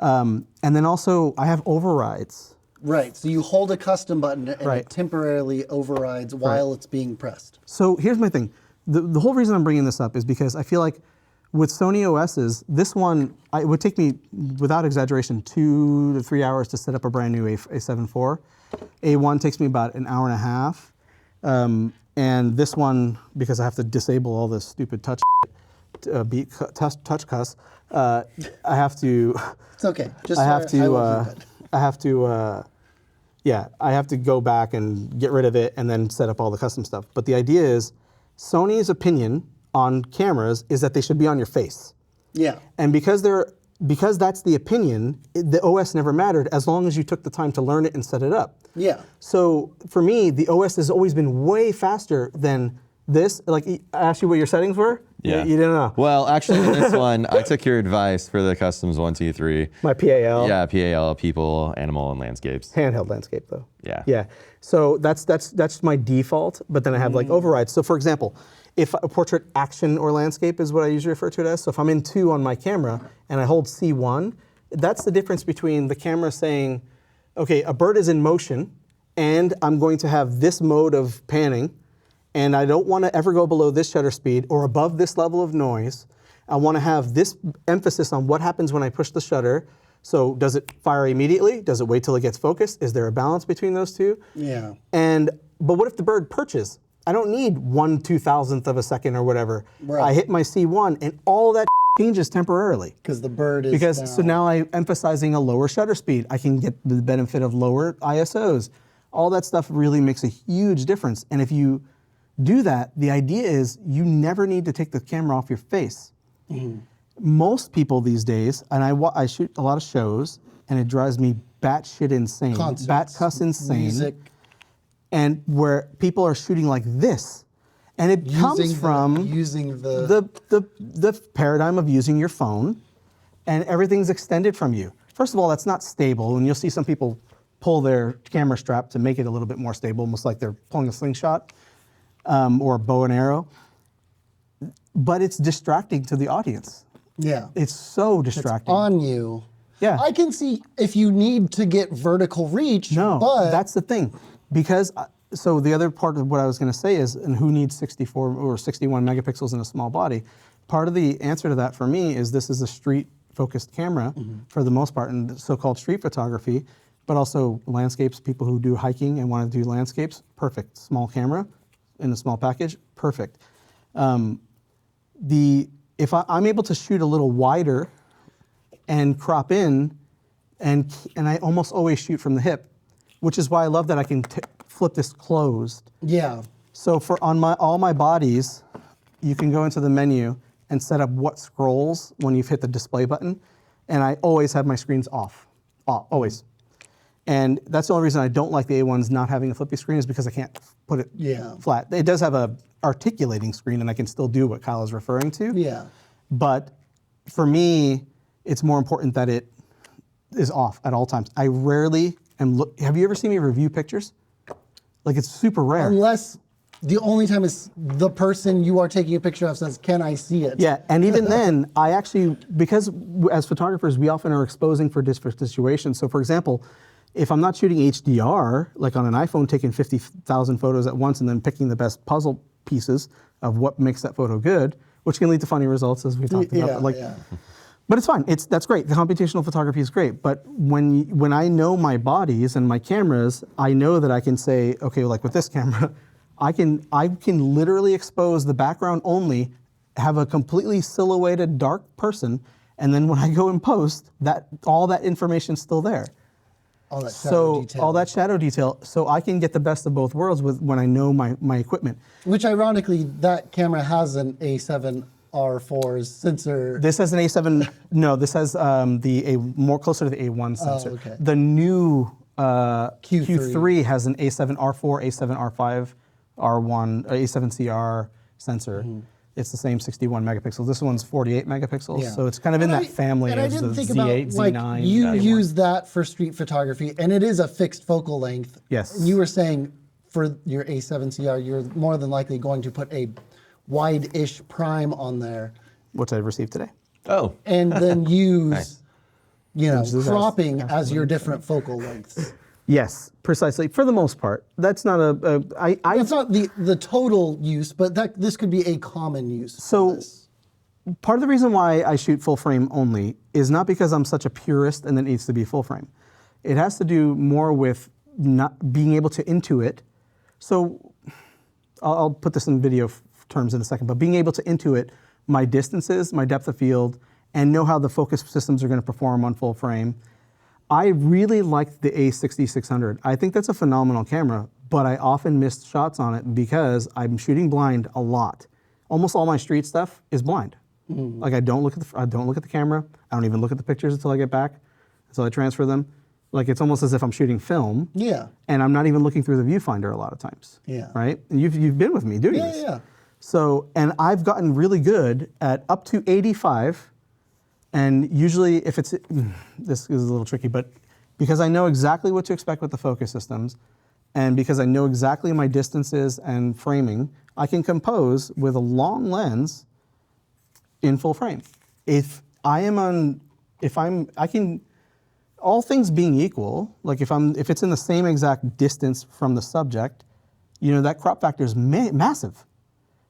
And then also I have overrides. Right, so you hold a custom button and Right. it temporarily overrides while it's being pressed. So here's my thing. The whole reason I'm bringing this up is because I feel like with Sony OSs, this one, it would take me, without exaggeration, 2 to 3 hours to set up a brand new A7 IV. A1 takes me about an hour and a half. And this one, because I have to disable all this stupid touch cuss, I have to. It's okay. Just I have I will to. keep it. I have to. I have to go back and get rid of it and then set up all the custom stuff. But the idea is, Sony's opinion on cameras is that they should be on your face. Yeah. And because that's the opinion, the OS never mattered as long as you took the time to learn it and set it up. Yeah. So for me, the OS has always been way faster than this. Like, I asked you what your settings were? Yeah. You didn't know. Well, actually, this one, I took your advice for the customs 1, 2, 3. My PAL. Yeah, PAL, people, animal, and landscapes. Handheld landscape though. Yeah. Yeah. So that's my default, but then I have like overrides. So for example, if a portrait action or landscape is what I usually refer to it as. So if I'm in 2 on my camera and I hold C1, that's the difference between the camera saying, okay, a bird is in motion and I'm going to have this mode of panning and I don't want to ever go below this shutter speed or above this level of noise. I want to have this emphasis on what happens when I push the shutter. So does it fire immediately? Does it wait till it gets focused? Is there a balance between those two? Yeah. But what if the bird perches? I don't need 1/2000th of a second or whatever. Right. I hit my C1 and all that changes temporarily. Because the bird is Because so now I'm emphasizing a lower shutter speed. I can get the benefit of lower ISOs. All that stuff really makes a huge difference. And if you do that, the idea is you never need to take the camera off your face. Most people these days, and I shoot a lot of shows, and it drives me batshit insane. Concerts, Bat-cuss insane. music. And where people are shooting like this. And it comes from using the the paradigm of using your phone, and everything's extended from you. First of all, that's not stable, and you'll see some people pull their camera strap to make it a little bit more stable, almost like they're pulling a slingshot or a bow and arrow. But it's distracting to the audience. yeah. It's so distracting. On you. Yeah. I can see if you need to get vertical reach. No, but that's the thing. Because, so the other part of what I was going to say is, and who needs 64 or 61 megapixels in a small body? Part of the answer to that for me is this is a street-focused camera for the most part, and so-called street photography, but also landscapes, people who do hiking and want to do landscapes, perfect. Small camera in a small package, perfect. If I'm able to shoot a little wider and crop in, and I almost always shoot from the hip, which is why I love that I can flip this closed. yeah. So for all my bodies, you can go into the menu and set up what scrolls when you've hit the display button, and I always have my screens off, always. And that's the only reason I don't like the A1s not having a flippy screen is because I can't put it flat. It does have a articulating screen, and I can still do what Kyle is referring to. Yeah. But for me, it's more important that it is off at all times. I rarely am have you ever seen me review pictures? Like, it's super rare. Unless the only time is the person you are taking a picture of says, "Can I see it?" Yeah, and even then, I actually, because as photographers, we often are exposing for different situations. So for example, if I'm not shooting HDR, like on an iPhone, taking 50,000 photos at once and then picking the best puzzle pieces of what makes that photo good, which can lead to funny results, as we talked about. But it's fine. That's great. The computational photography is great. But when I know my bodies and my cameras, I know that I can say, okay, like with this camera, I can literally expose the background only, have a completely silhouetted dark person, and then when I go in post, all that information's still there. All that shadow detail. All that shadow detail. So I can get the best of both worlds when I know my equipment. Which ironically, that camera has an A7R4 sensor. This has an A7. No, this has more closer to the A1 sensor. Oh, okay. The new Q3. Q3 has an A7R4, A7R5, R1, A7CR sensor. Mm-hmm. It's the same 61 megapixels. This one's 48 megapixels, Yeah. so it's kind of in that family and of I didn't the think Z8, about, like, Z9. you that use that for street photography, and it is a fixed focal length. Yes. And you were saying for your A7CR, you're more than likely going to put a wide-ish prime on there. which I received today. Oh. And then use, Nice. cropping as your different focal lengths. Yes, precisely. For the most part, that's not That's not the total use, but this could be a common use. So- for this. Part of the reason why I shoot full frame only is not because I'm such a purist and it needs to be full frame. It has to do more with not being able to intuit. So I'll put this in video terms in a second, but being able to intuit my distances, my depth of field, and know how the focus systems are going to perform on full frame. I really like the A6600. I think that's a phenomenal camera, but I often miss shots on it because I'm shooting blind a lot. Almost all my street stuff is blind. Like I don't look at the camera. I don't even look at the pictures until I get back, until I transfer them. Like it's almost as if I'm shooting film. Yeah. And I'm not even looking through the viewfinder a lot of times. Yeah. Right? And you've been with me doing this. Yeah. So, and I've gotten really good at up to 85. And usually if it's, this is a little tricky, but because I know exactly what to expect with the focus systems, and because I know exactly my distances and framing, I can compose with a long lens in full frame. All things being equal, like if it's in the same exact distance from the subject, that crop factor is massive.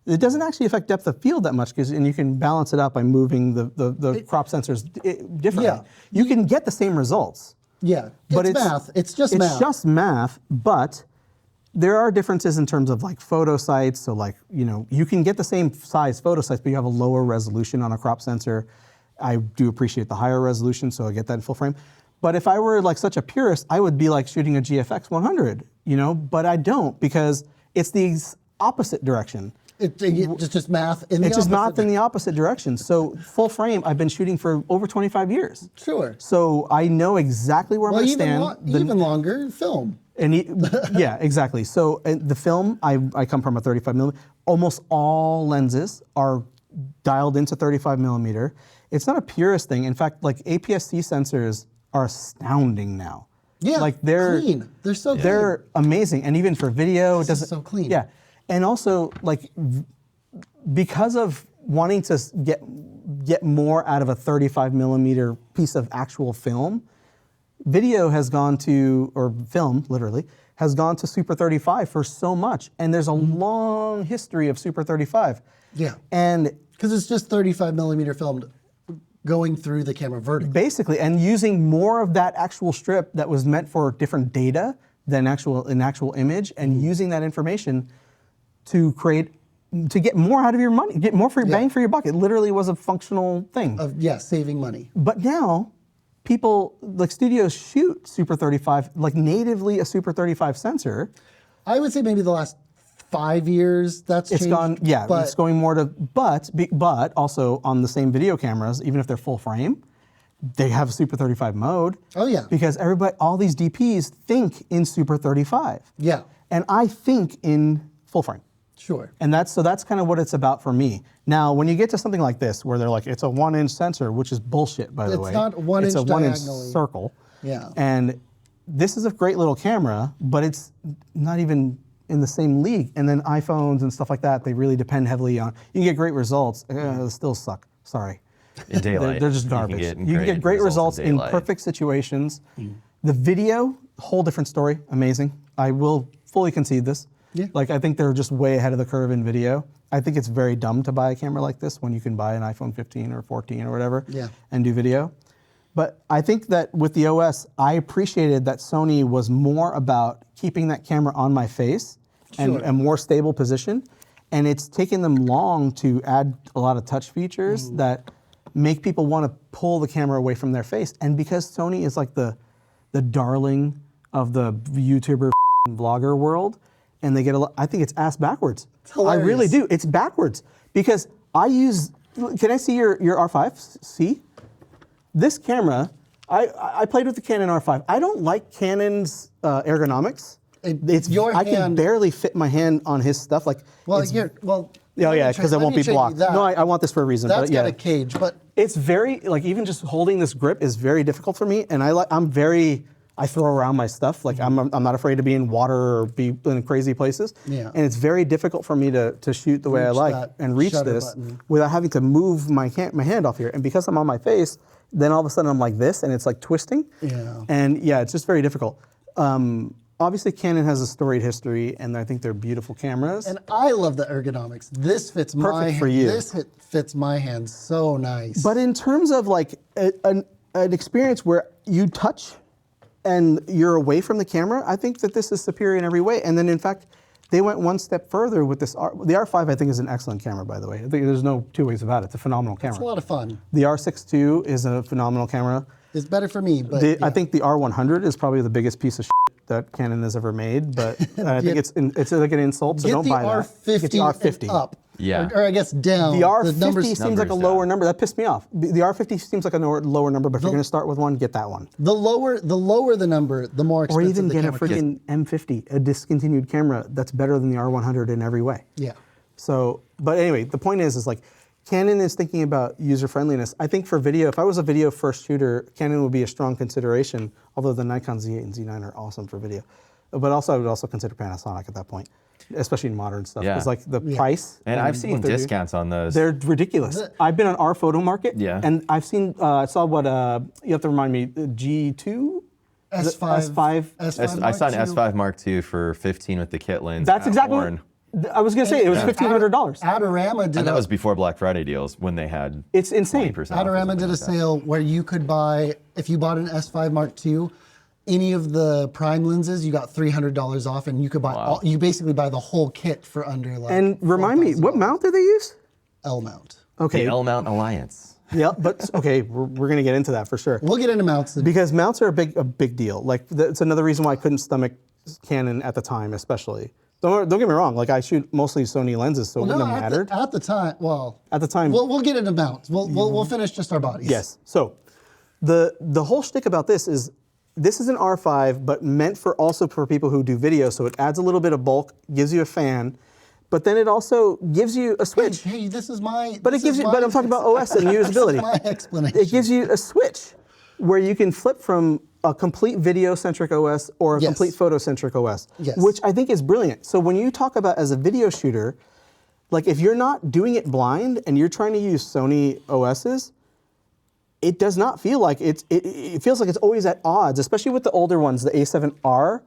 It doesn't actually affect depth of field that much and you can balance it out by moving the crop sensors differently. Yeah. You can get the same results. Yeah. But it's math. It's just math. It's just math, but there are differences in terms of like photo sites. So like, you can get the same size photo sites, but you have a lower resolution on a crop sensor. I do appreciate the higher resolution, so I get that in full frame. But if I were like such a purist, I would be like shooting a GFX 100, but I don't because it's the opposite direction. It's just math in the It's just opposite. math in the opposite direction. So full frame, I've been shooting for over 25 years. Sure. So I know exactly where I'm going to stand. Even longer film. Yeah, exactly. So the film, I come from a 35 millimeter. Almost all lenses are dialed into 35 millimeter. It's not a purist thing. In fact, like APS-C sensors are astounding now. Yeah, like they're clean. They're so clean. They're amazing, and even for video, it doesn't. So clean. Yeah, and also like because of wanting to get more out of a 35 millimeter piece of actual film, video has gone to, or film literally, has gone to Super 35 for so much. And there's a long history of Super 35. Yeah. And because it's just 35 millimeter filmed going through the camera vertically. basically, and using more of that actual strip that was meant for different data than an actual image, and using that information to get more out of your money, get more for your bang for your buck. It literally was a functional thing. Saving money. But now, people, like studios shoot Super 35, like natively a Super 35 sensor. I would say maybe the last 5 years that's It's changed. gone, yeah, but it's going more to, but also on the same video cameras, even if they're full frame, they have Super 35 mode. Oh yeah. Because all these DPs think in Super 35. Yeah. And I think in full frame. Sure. And that's kind of what it's about for me. Now, when you get to something like this, where they're like, it's a 1-inch sensor, which is bullshit, by the way. It's not 1 inch It's a 1-inch diagonally. circle. Yeah. And this is a great little camera, but it's not even in the same league. And then iPhones and stuff like that, they really depend heavily on. You can get great results. They still suck. Sorry. In daylight. They're just garbage. You can get great results in perfect situations. The video, whole different story. Amazing. I will fully concede this. Yeah. Like, I think they're just way ahead of the curve in video. I think it's very dumb to buy a camera like this when you can buy an iPhone 15 or 14 or whatever and do video. But I think that with the OS, I appreciated that Sony was more about keeping that camera on my face and a more stable position. And it's taken them long to add a lot of touch features that make people want to pull the camera away from their face. And because Sony is like the darling of the YouTuber vlogger world, and they get a lot, I think it's ass backwards. I really do. It's backwards because I use. Can I see your R5? See, this camera. I played with the Canon R5. I don't like Canon's ergonomics. I can barely fit my hand on his stuff. Like, well. Oh yeah, because it won't be blocked. No, I want this for a reason. That's but yeah. got a cage, but it's very like even just holding this grip is very difficult for me, and I throw around my stuff. Like I'm not afraid to be in water or be in crazy places. Yeah. And it's very difficult for me to shoot the way I like and reach this without having to move my hand off here. And because I'm on my face, then all of a sudden I'm like this, and it's like twisting. Yeah. And yeah, it's just very difficult. Obviously, Canon has a storied history, and I think they're beautiful cameras. And I love the ergonomics. This fits Perfect for you. This fits my hand so nice. But in terms of like an experience where you touch and you're away from the camera, I think that this is superior in every way. And then in fact, they went one step further with this. The R5 I think is an excellent camera, by the way. I think there's no two ways about it. It's a phenomenal camera. It's a lot of fun. The R6 II is a phenomenal camera. It's better for me, but I think the R100 is probably the biggest piece of shit that Canon has ever made, but I think it's like an insult, so don't buy that. Get the R50 up. Yeah. Or I guess down. The R50 seems like a lower number. That pissed me off. The R50 seems like a lower number, but if you're going to start with one, get that one. The lower the number, the more expensive or even the get a camera freaking M50, a discontinued camera that's better than the R100 in every way. Yeah. So, but anyway, the point is like, Canon is thinking about user friendliness. I think for video, if I was a video first shooter, Canon would be a strong consideration, although the Nikon Z8 and Z9 are awesome for video. But also, I would also consider Panasonic at that point, especially in modern stuff. Because like the price. And I've seen discounts on those. They're ridiculous. I've been on our photo market, and I've seen, I saw what, you have to remind me, G2? S5. I saw an S5 Mark II for 15 with the kit lens. That's exactly what I was going to say. It was $1,500. Adorama did. And that was before Black Friday deals when they had. It's insane. Adorama did a sale where you could buy, if you bought an S5 Mark II, any of the prime lenses, you got $300 off, and you could buy you basically buy the whole kit for under like. And remind me, what mount do they use? L mount. Okay. The L mount Alliance. Yeah, but okay, we're going to get into that for sure. We'll get into mounts. Because mounts are a big deal. Like it's another reason why I couldn't stomach Canon at the time, especially. Don't get me wrong. Like I shoot mostly Sony lenses, so it wouldn't have mattered. At the time, we'll get into mounts. We'll finish just our bodies. Yes. So the whole shtick about this is an R5, but meant also for people who do video. So it adds a little bit of bulk, gives you a fan, but then it also gives you a switch. Hey, this is my. But I'm talking about OS and usability. My explanation. It gives you a switch where you can flip from a complete video-centric OS or a complete photo-centric OS, which I think is brilliant. So when you talk about as a video shooter, like if you're not doing it blind and you're trying to use Sony OSs, it does not feel like it feels like it's always at odds, especially with the older ones. The A7R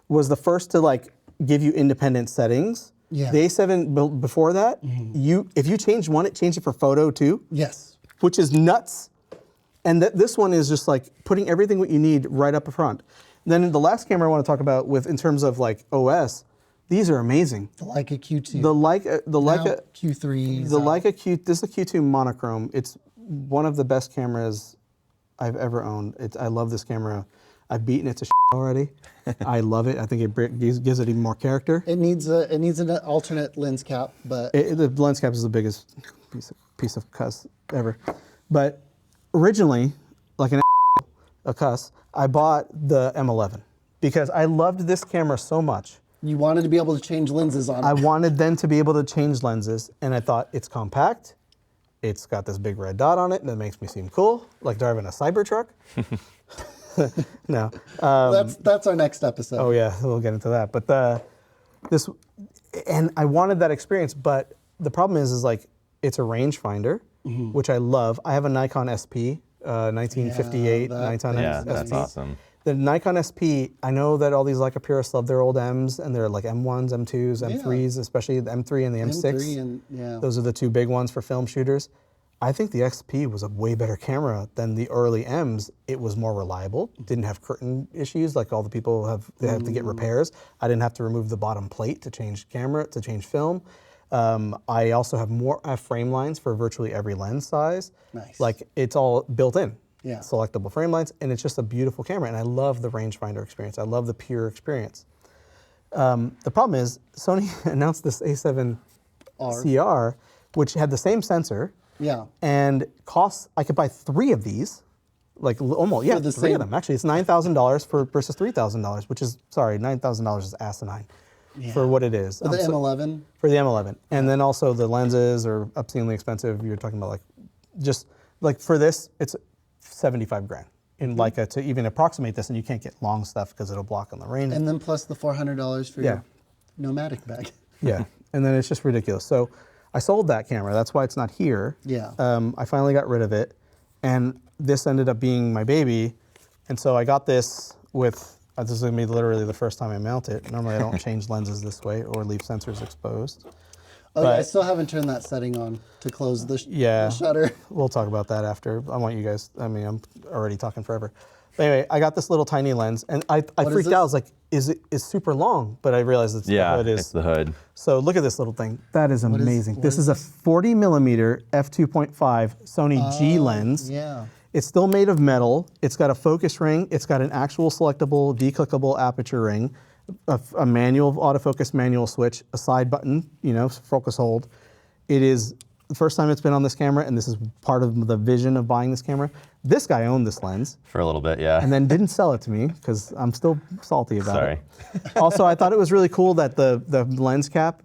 was the first to like give you independent settings. Yeah. The A7 before that, if you changed one, it changed it for photo too. Yes. Which is nuts. And this one is just like putting everything what you need right up front. Then the last camera I want to talk about in terms of like OS, these are amazing. The Leica Q2. The Leica Q3. The Leica Q. This is a Q2 monochrome. It's one of the best cameras I've ever owned. I love this camera. I've beaten it to shit already. I love it. I think it gives it even more character. It needs an alternate lens cap, but the lens cap is the biggest piece of cuss ever. But originally, like a cuss, I bought the M11 because I loved this camera so much. You wanted to be able to change lenses on it. I wanted then to be able to change lenses, and I thought it's compact. It's got this big red dot on it, and it makes me seem cool, like driving a Cybertruck. No. That's our next episode. Oh yeah, we'll get into that. But this, and I wanted that experience, but the problem is like it's a rangefinder, which I love. I have a Nikon SP, 1958 Nikon Yeah, SP. that's awesome. The Nikon SP, I know that all these Leica purists love their old M's, and they're like M1s, M2s, M3s, especially the M3 and the M6. M3 and, yeah. Those are the two big ones for film shooters. I think the XP was a way better camera than the early M's. It was more reliable, didn't have curtain issues like all the people they have to get repairs. I didn't have to remove the bottom plate to change film. I also have frame lines for virtually every lens size. Nice. Like it's all built in. Yeah. Selectable frame lines, and it's just a beautiful camera. And I love the rangefinder experience. I love the pure experience. The problem is Sony announced this A7 CR, which had the same sensor. Yeah. And costs. I could buy 3 of these, like almost For the 3 same- of them. Actually, it's $9,000 versus $3,000, which is $9,000 is asinine for what it is. For the M11? For the M11, and then also the lenses are obscenely expensive. You're talking about like, just like for this, it's 75 grand in Leica to even approximate this, and you can't get long stuff because it'll block on the range. And then plus the $400 for your nomadic bag. Yeah, and then it's just ridiculous. So I sold that camera. That's why it's not here. Yeah. I finally got rid of it, and this ended up being my baby, and so I got this with. This is gonna be literally the first time I mount it. Normally I don't change lenses this way or leave sensors exposed. Oh, yeah, I still haven't turned that setting on to close the, the shutter. We'll talk about that after. I want you guys, I mean, I'm already talking forever. But anyway, I got this little tiny lens, and I freaked out. I was like, it's super long, but I realized it's the hood is. It's the hood. So look at this little thing. That is amazing. This is a 40 millimeter f2.5 Sony G lens. Yeah. It's still made of metal. It's got a focus ring. It's got an actual selectable, declickable aperture ring, a manual autofocus manual switch, a side button, focus hold. It is the first time it's been on this camera, and this is part of the vision of buying this camera. This guy owned this lens. For a little bit, yeah. And then didn't sell it to me because I'm still salty about it. Sorry. Also, I thought it was really cool that the lens cap,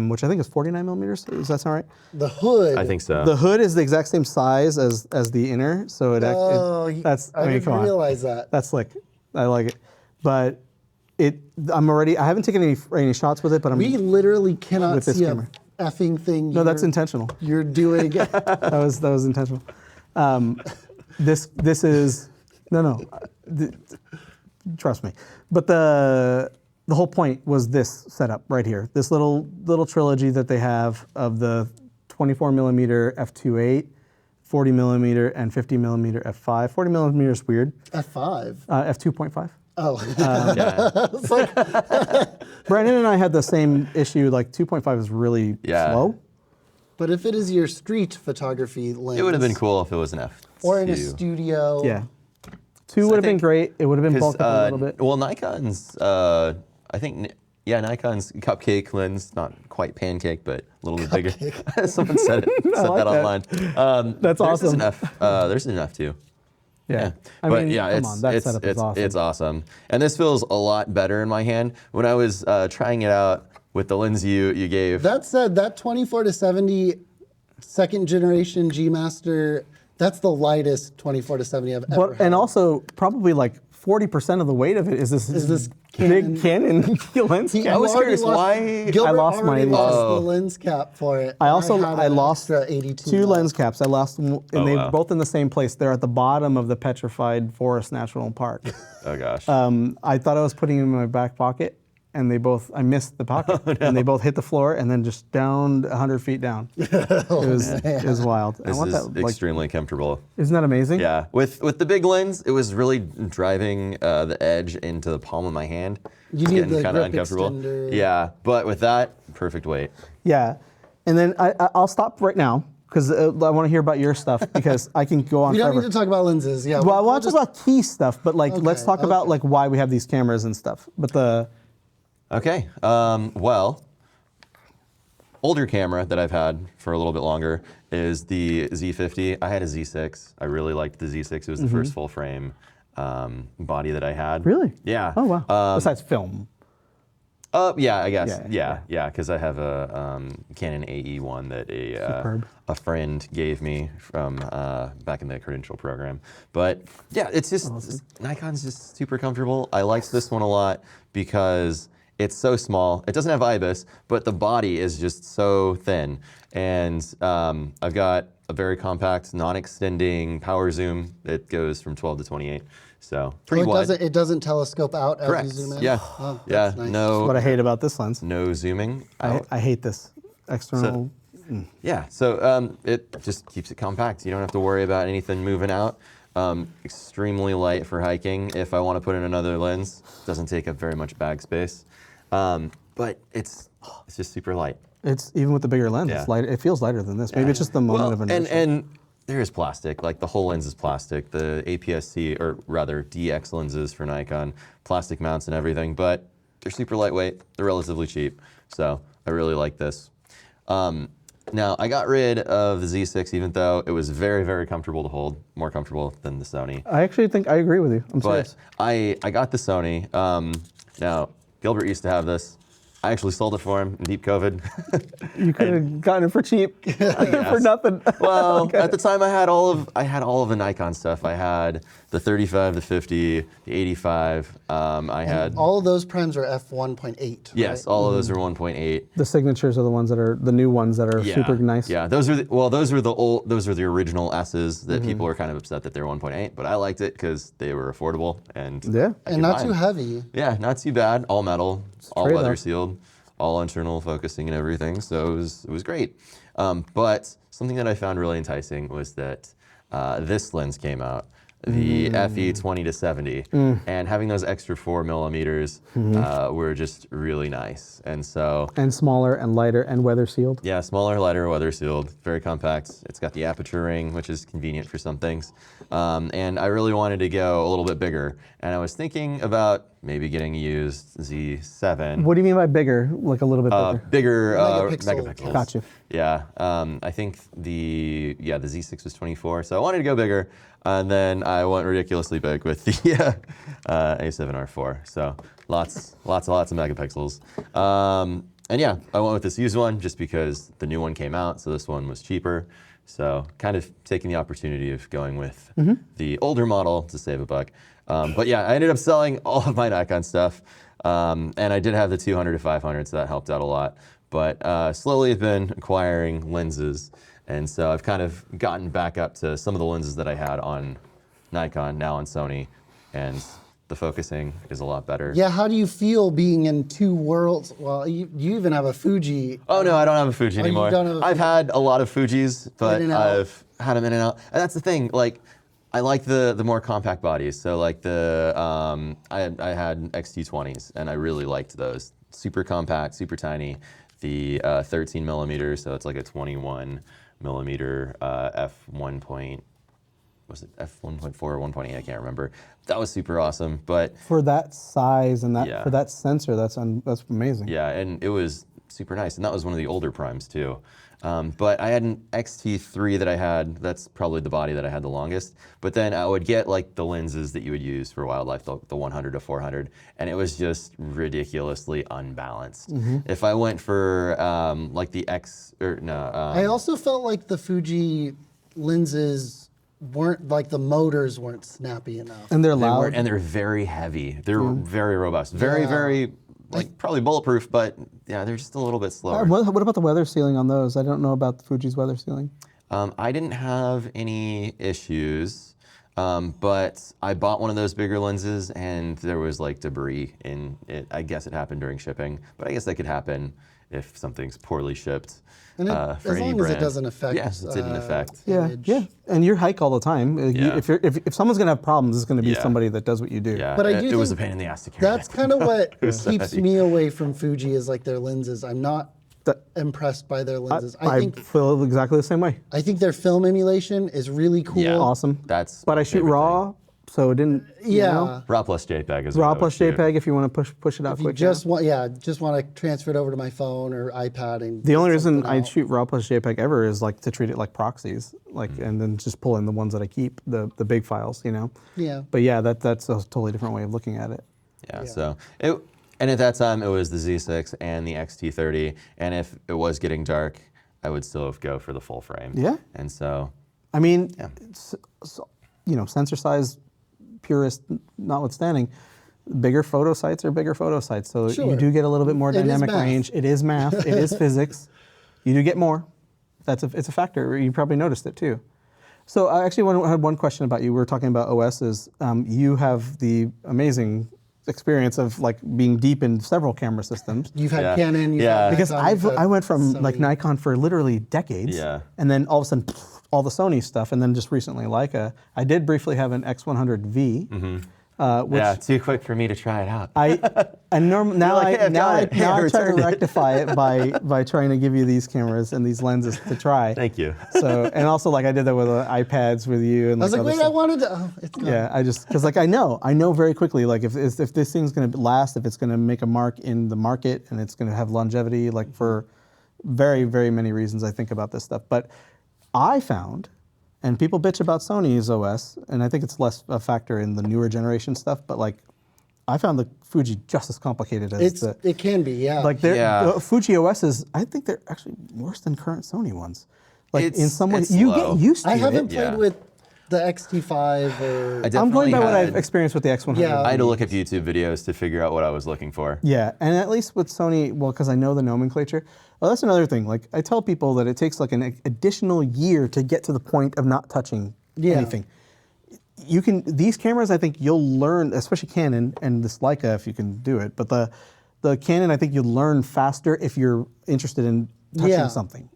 which I think is 49 millimeters, does that sound right? The hood. I think so. The hood is the exact same size as the inner, so it. I didn't realize that. That's slick. I like it, but I haven't taken any shots with it, but We literally cannot with this see camera. a effing thing. No, that's intentional. You're doing. That was intentional. This is trust me. But the whole point was this setup right here. This little trilogy that they have of the 24 millimeter f2.8, 40 millimeter and 50 millimeter f5. 40 millimeter is weird. F5. F2.5. Oh. Yeah. It's like, Brandon and I had the same issue. Like 2.5 is really slow. but if it is your street photography lens. It would have been cool if it was an F2. Or in a studio. Yeah. 2 would have been great. It would have been bulked up a little bit. Well, Nikon's, I think, Nikon's cupcake lens, not quite pancake, but a little bit bigger. Someone said that online. That's awesome. There's an F2. Yeah. But that setup is awesome. It's awesome. And this feels a lot better in my hand. When I was trying it out with the lens you gave. That said, that 24 to 70 second generation G Master, that's the lightest 24 to 70 I've ever had. And also, probably like 40% of the weight of it is this big Canon lens cap. I was curious why Gilbert I lost my lost the lens cap for it. I had lost extra 82 2 left. lens caps. I lost them, and they're both in the same place. They're at the bottom of the Petrified Forest National Park. Oh gosh. I thought I was putting them in my back pocket, and I missed the pocket, and they both hit the floor, and then just down 100 feet down. It was wild. This is extremely comfortable. Isn't that amazing? Yeah, with the big lens, it was really driving the edge into the palm of my hand. You It's need getting the kind of grip uncomfortable. extender. Yeah, but with that, perfect weight. Yeah, and then I'll stop right now because I want to hear about your stuff because I can go on We don't forever. need to talk about lenses. Yeah. Well, I want to talk about key stuff, but let's talk about okay. why we have these cameras and stuff. But Okay, well, older camera that I've had for a little bit longer is the Z50. I had a Z6. I really liked the Z6. It was the first full frame body that I had. Really? Yeah. Oh wow. Besides film. Yeah, I guess. Yeah. Yeah, because I have a Canon AE1 that Superb. a friend gave me from back in the credential program. But yeah, it's just Nikon's just super comfortable. I liked this one a lot because it's so small. It doesn't have IBIS, but the body is just so thin. And I've got a very compact, non-extending power zoom. It goes from 12 to 28. So pretty wide. It doesn't telescope out Correct. as you zoom in? Yeah. Oh, Yeah. that's nice. That's what I hate about this lens. No zooming. I hate this external. Yeah, so it just keeps it compact. You don't have to worry about anything moving out. Extremely light for hiking. If I want to put in another lens, doesn't take up very much bag space. But it's just super light. It's even with the bigger lens, Yeah. it's light. It feels lighter than this. Maybe it's just the moment of inertia. and there is plastic. Like the whole lens is plastic. The APS-C, or rather DX lenses for Nikon, plastic mounts and everything. But they're super lightweight. They're relatively cheap. So I really like this. Now, I got rid of the Z6, even though it was very, very comfortable to hold, more comfortable than the Sony. I actually think I agree with you. I'm But serious. I got the Sony. Now, Gilbert used to have this. I actually sold it for him in deep COVID. You could have gotten it for cheap, for nothing. Well, at the time I had all of the Nikon stuff. I had the 35, the 50, the 85. I had All of those primes are f1.8. yes, right? all of those are 1.8. The signatures are the ones that are the new ones that are super nice. Yeah, those were the original S's that people were kind of upset that they're 1.8, but I liked it because they were affordable and Yeah. I And could not buy too them. heavy. Yeah, not too bad. All metal, all trade-off. weather sealed, all internal focusing and everything. So it was great. But something that I found really enticing was that this lens came out, the FE 20 to 70, and having those extra 4 millimeters were just really nice. And so And smaller and lighter and weather sealed. yeah, smaller, lighter, weather sealed, very compact. It's got the aperture ring, which is convenient for some things. And I really wanted to go a little bit bigger. And I was thinking about maybe getting a used Z7. What do you mean by bigger? Like a little bit bigger? Bigger Megapixel. megapixels. Got you. Yeah, I think the Z6 was 24, so I wanted to go bigger, and then I went ridiculously big with the A7R4. So lots of megapixels. And yeah, I went with this used one just because the new one came out, so this one was cheaper. So kind of taking the opportunity of going with the older model to save a buck. But yeah, I ended up selling all of my Nikon stuff, and I did have the 200 to 500, so that helped out a lot. But slowly I've been acquiring lenses, and so I've kind of gotten back up to some of the lenses that I had on Nikon, now on Sony, and the focusing is a lot better. Yeah, how do you feel being in two worlds? Well, you even have a Fuji. Oh no, I don't have a Fuji you anymore. don't have a I've had a lot of Fujis, but In and out. I've had them in and out. And that's the thing, like, I like the more compact bodies. So like the, I had XT20s, and I really liked those. Super compact, super tiny. The 13 millimeter, so it's like a 21 millimeter was it f1.4 or 1.8? I can't remember. That was super awesome, but For that size and that Yeah. for that sensor, that's amazing. yeah, and it was super nice, and that was one of the older primes too. But I had an XT3 that I had, that's probably the body that I had the longest, but then I would get like the lenses that you would use for wildlife, the 100 to 400, and it was just ridiculously unbalanced. If I went for like the I also felt like the Fuji lenses weren't, like the motors weren't snappy enough. And they're they loud. weren't, and they're very heavy. They're very robust, very, like probably bulletproof, but yeah, they're just a little bit slower. What about the weather sealing on those? I don't know about Fuji's weather sealing. I didn't have any issues, but I bought one of those bigger lenses and there was like debris in it. I guess it happened during shipping, but I guess that could happen if something's poorly shipped. And it, For as any long brand. as it doesn't affect. Yes, it didn't affect. Yeah, image. yeah. And you hike all the time. Yeah. If someone's gonna have problems, it's gonna be Yeah. somebody that does what you do. Yeah, But I do it was a think pain in the ass to carry. That's kind of what was keeps heavy. me away from Fuji is like their lenses. I'm not That- impressed by their lenses. I feel exactly the same way. I think their film emulation is really cool. Yeah. Awesome. That's But my I shoot favorite raw, so it didn't. you Yeah. know. RAW plus JPEG is what Raw I would plus shoot. JPEG if you want to push it out If you quick. just want to transfer it over to my phone or iPad and The only get reason something I out. shoot RAW plus JPEG ever is like to treat it like proxies, like and then just pull in the ones that I keep, the big files, you know. Yeah. But yeah, that's a totally different way of looking at it. Yeah, so and at that time it was the Z6 and the XT30, and if it was getting dark, I would still go for the full frame. Yeah. And so, I mean, Yeah. you know, sensor size purist notwithstanding, Bigger photo sites are bigger photo sites, so Sure. you do get a little bit more It is dynamic math. range. It is math. It is physics. You do get more. It's a factor. You probably noticed it too. So I actually had one question about you. We were talking about OSs. You have the amazing experience of like being deep in several camera systems. You've had Yeah. Canon. You've Yeah. had Because Nikon, you've had I went from like Sony. Nikon for literally decades, Yeah. and then all of a sudden, all the Sony stuff, and then just recently Leica. I did briefly have an X100V, which Yeah, too quick for me to try it out. now like, "Hey, I've got it. Hey, I I try to returned it." rectify it by trying to give you these cameras and these lenses to try. Thank you. So and also like I did that with iPads with you and I was like, other wait, stuff. I wanted to. Oh, it's gone. Yeah, I just because like I know very quickly like if this thing's going to last, if it's going to make a mark in the market and it's going to have longevity, like for very very many reasons I think about this stuff. But I found, and people bitch about Sony's OS, and I think it's less a factor in the newer generation stuff. But like, I found the Fuji just as complicated as It can be, yeah. like Yeah. the Fuji OSs. I think they're actually worse than current Sony ones. Like in It's- some ways, it's you slow. get used to I it. haven't played Yeah. with the XT5 or. I I'm going definitely by what I've had- experienced with the X100. Yeah. I had to look up YouTube videos to figure out what I was looking for. Yeah, and at least with Sony, well, because I know the nomenclature. Well, that's another thing. Like I tell people that it takes like an additional year to get to the point of not touching Yeah. anything. You can these cameras. I think you'll learn, especially Canon and this Leica, if you can do it. But the Canon, I think you'll learn faster if you're interested in touching Yeah. something.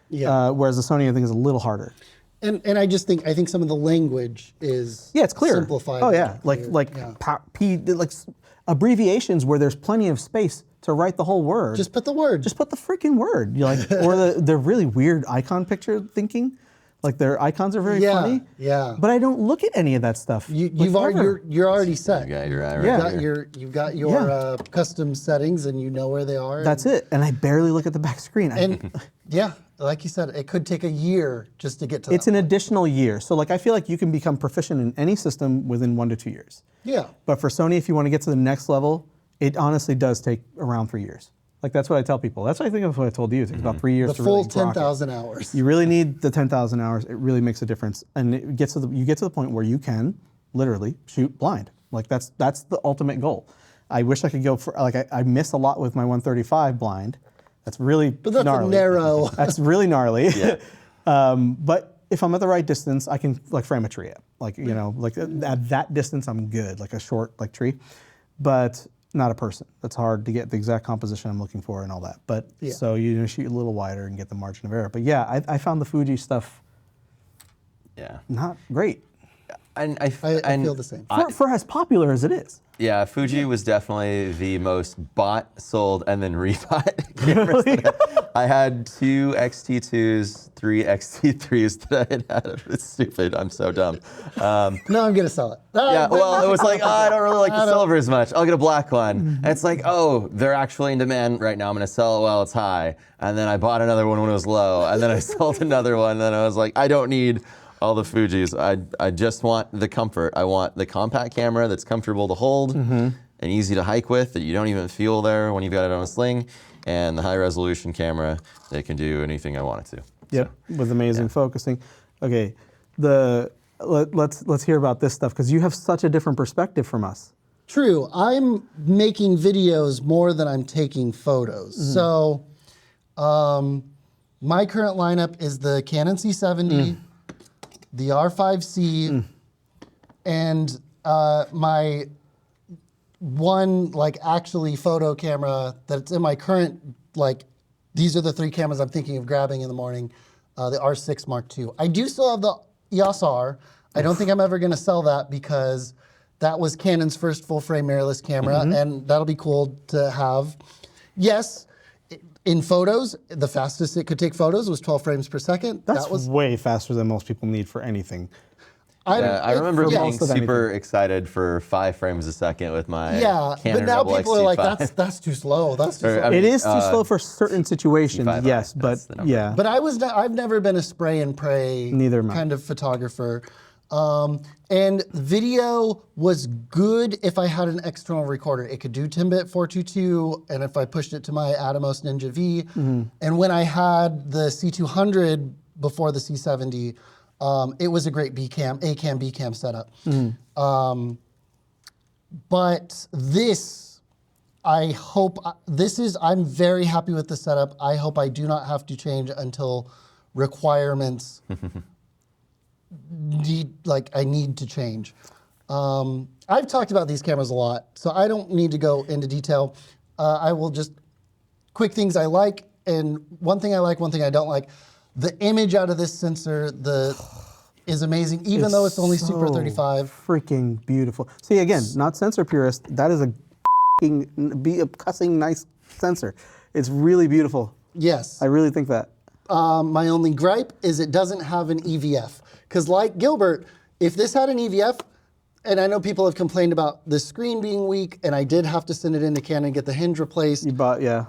Yeah. Whereas the Sony, I think, is a little harder. And I think some of the language is Yeah, it's clear. simplified. Oh and yeah, clear. like Yeah. abbreviations where there's plenty of space to write the whole word. Just put the word. Just put the freaking word. You're like, or the really weird icon picture thinking, like their icons are very Yeah, funny. yeah. But I don't look at any of that stuff. You've like, already ever. you're already set. Yeah, you're right. Yeah. You've got your custom settings and you know where they are. That's it. And I barely look at the back screen. And yeah, like you said, it could take a year just to get to It's that. an additional year. So like I feel like you can become proficient in any system within 1 to 2 years. Yeah. But for Sony, if you want to get to the next level, it honestly does take around 3 years. Like that's what I tell people. That's what I think of what I told you. It takes about 3 years The to full really rock it. 10,000 hours. You really need the 10,000 hours. It really makes a difference, and you get to the point where you can literally shoot blind. Like that's the ultimate goal. I wish I could go for like I miss a lot with my 135 blind. That's really But that's gnarly. a narrow. That's really gnarly. Yeah. But if I'm at the right distance, I can like frame a tree up. Like like at that distance, I'm good. Like a short like tree, but not a person. That's hard to get the exact composition I'm looking for and all that. But Yeah. so you shoot a little wider and get the margin of error. But yeah, I found the Fuji stuff Yeah. not great And I feel the same. for as popular as it is. Yeah, Fuji was definitely the most bought, sold, and then rebought cameras. I had 2 XT2s, 3 XT3s that I had. It's stupid. I'm so dumb. No, I'm gonna sell it. Yeah, well, it was like, oh, I don't really like the silver as much. I'll get a black one. And it's like, oh, they're actually in demand right now. I'm going to sell it while it's high. And then I bought another one when it was low. And then I sold another one. And then I was like, I don't need all the Fujis. I just want the comfort. I want the compact camera that's comfortable to hold and easy to hike with, that you don't even feel there when you've got it on a sling, and the high resolution camera that can do anything I want it to. Yep, with amazing focusing. Okay, let's hear about this stuff because you have such a different perspective from us. True. I'm making videos more than I'm taking photos. So, my current lineup is the Canon C70, the R5C, and my one like actually photo camera that's in my current like. These are the 3 cameras I'm thinking of grabbing in the morning. The R6 Mark II. I do still have the EOS R. I don't think I'm ever going to sell that because that was Canon's first full-frame mirrorless camera, and that'll be cool to have. Yes, in photos, the fastest it could take photos was 12 frames per second. That's that was. way faster than most people need for anything. I remember for being most of super excited for 5 frames a second with my Yeah, Canon but now Rebel people are like, XT5. that's too slow. That's too Or, slow. I mean, It is too slow for certain situations, T5i, yes, but that's the number. yeah. But I've never been a spray and pray Neither am I. kind of photographer. And video was good if I had an external recorder. It could do 10-bit 422, and if I pushed it to my Atomos Ninja V. And when I had the C200 before the C70, it was a great A-cam, B-cam setup. But this, I hope, I'm very happy with the setup. I hope I do not have to change until requirements I need to change. I've talked about these cameras a lot, so I don't need to go into detail. I will just, quick things I like, and one thing I like, one thing I don't like. The image out of this sensor is amazing, even though it's only Super 35. Freaking beautiful. See, again, not sensor purist. That is a cussing nice sensor. It's really beautiful. Yes. I really think that. My only gripe is it doesn't have an EVF. Because like Gilbert, if this had an EVF, and I know people have complained about the screen being weak, and I did have to send it into Canon and get the hinge replaced. You bought, yeah.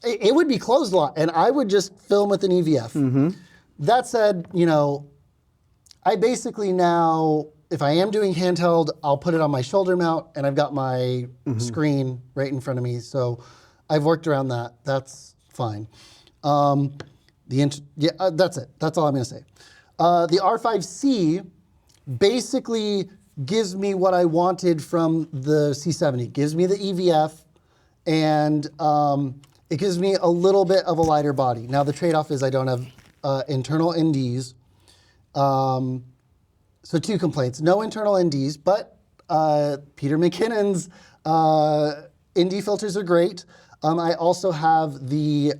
It would be closed a lot, and I would just film with an EVF. That said, I basically now, if I am doing handheld, I'll put it on my shoulder mount, and I've got my screen right in front of me. So I've worked around that. That's fine. That's it. That's all I'm going to say. The R5C basically gives me what I wanted from the C70. It gives me the EVF, and it gives me a little bit of a lighter body. Now the trade-off is I don't have internal NDs. So 2 complaints. No internal NDs, but Peter McKinnon's ND filters are great. I also have the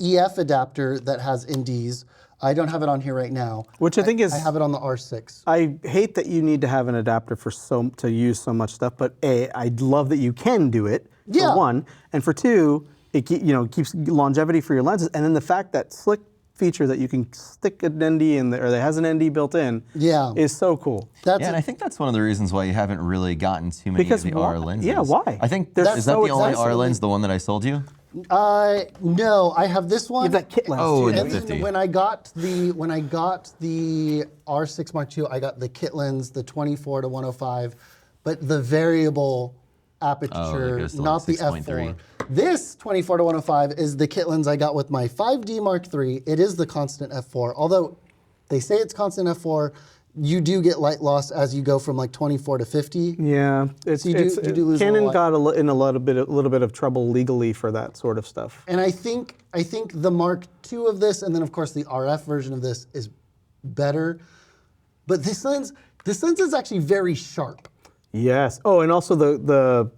EF adapter that has NDs. I don't have it on here right now. Which I think is... I have it on the R6. I hate that you need to have an adapter to use so much stuff, but A, I love that you can do it, for one. And for two, it keeps longevity for your lenses. And then the fact that slick feature that you can stick an ND in there, or that has an ND built in, is so cool. And I think that's one of the reasons why you haven't really gotten too many of the R lenses. Yeah, why? I think is that the only R lens, the one that I sold you? No, I have this one. You have that kit lens. Oh, too. the And 50. when I got the R6 Mark II, I got the kit lens, the 24 to 105, but the variable aperture, goes to not the 6.3. f4. This 24 to 105 is the kit lens I got with my 5D Mark III. It is the constant f4, although they say it's constant f4. You do get light loss as you go from like 24 to 50. Yeah, So you do lose Canon a lot. got in a little bit of trouble legally for that sort of stuff. And I think the Mark II of this, and then of course the RF version of this is better. But this lens is actually very sharp. Yes. Oh, and also the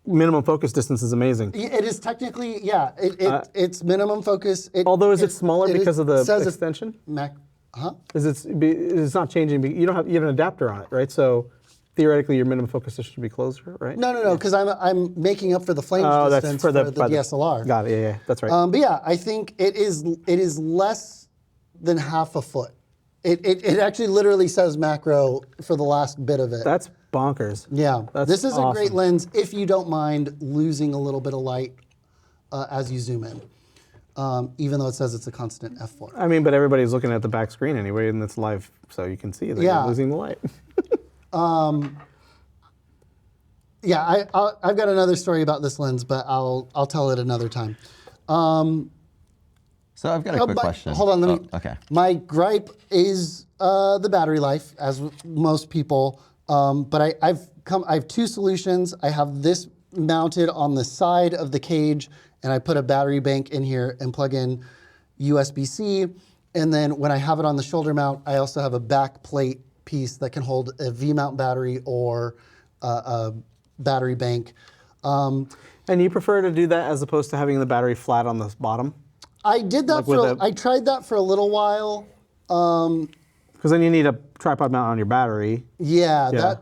minimum focus distance is amazing. It is technically, it's minimum focus. Although is it smaller because of the says extension? Huh? It's not changing. You have an adapter on it, right? So theoretically, your minimum focus distance should be closer, right? No, because I'm making up for the flange distance for the DSLR. Got it. Yeah, that's right. But yeah, I think it is less than half a foot. It actually literally says macro for the last bit of it. That's bonkers. Yeah, this is awesome. a great lens if you don't mind losing a little bit of light as you zoom in, even though it says it's a constant f4. I mean, but everybody's looking at the back screen anyway, and it's live, so you can see that you're losing the light. Yeah, I've got another story about this lens, but I'll tell it another time. So I've got a quick question. Hold on, let me. Okay. My gripe is the battery life, as with most people. But I have 2 solutions. I have this mounted on the side of the cage, and I put a battery bank in here and plug in USB-C. And then when I have it on the shoulder mount, I also have a back plate piece that can hold a V-mount battery or a battery bank. And you prefer to do that as opposed to having the battery flat on the bottom? I did that I tried that for a little while. Because then you need a tripod mount on your battery. Yeah,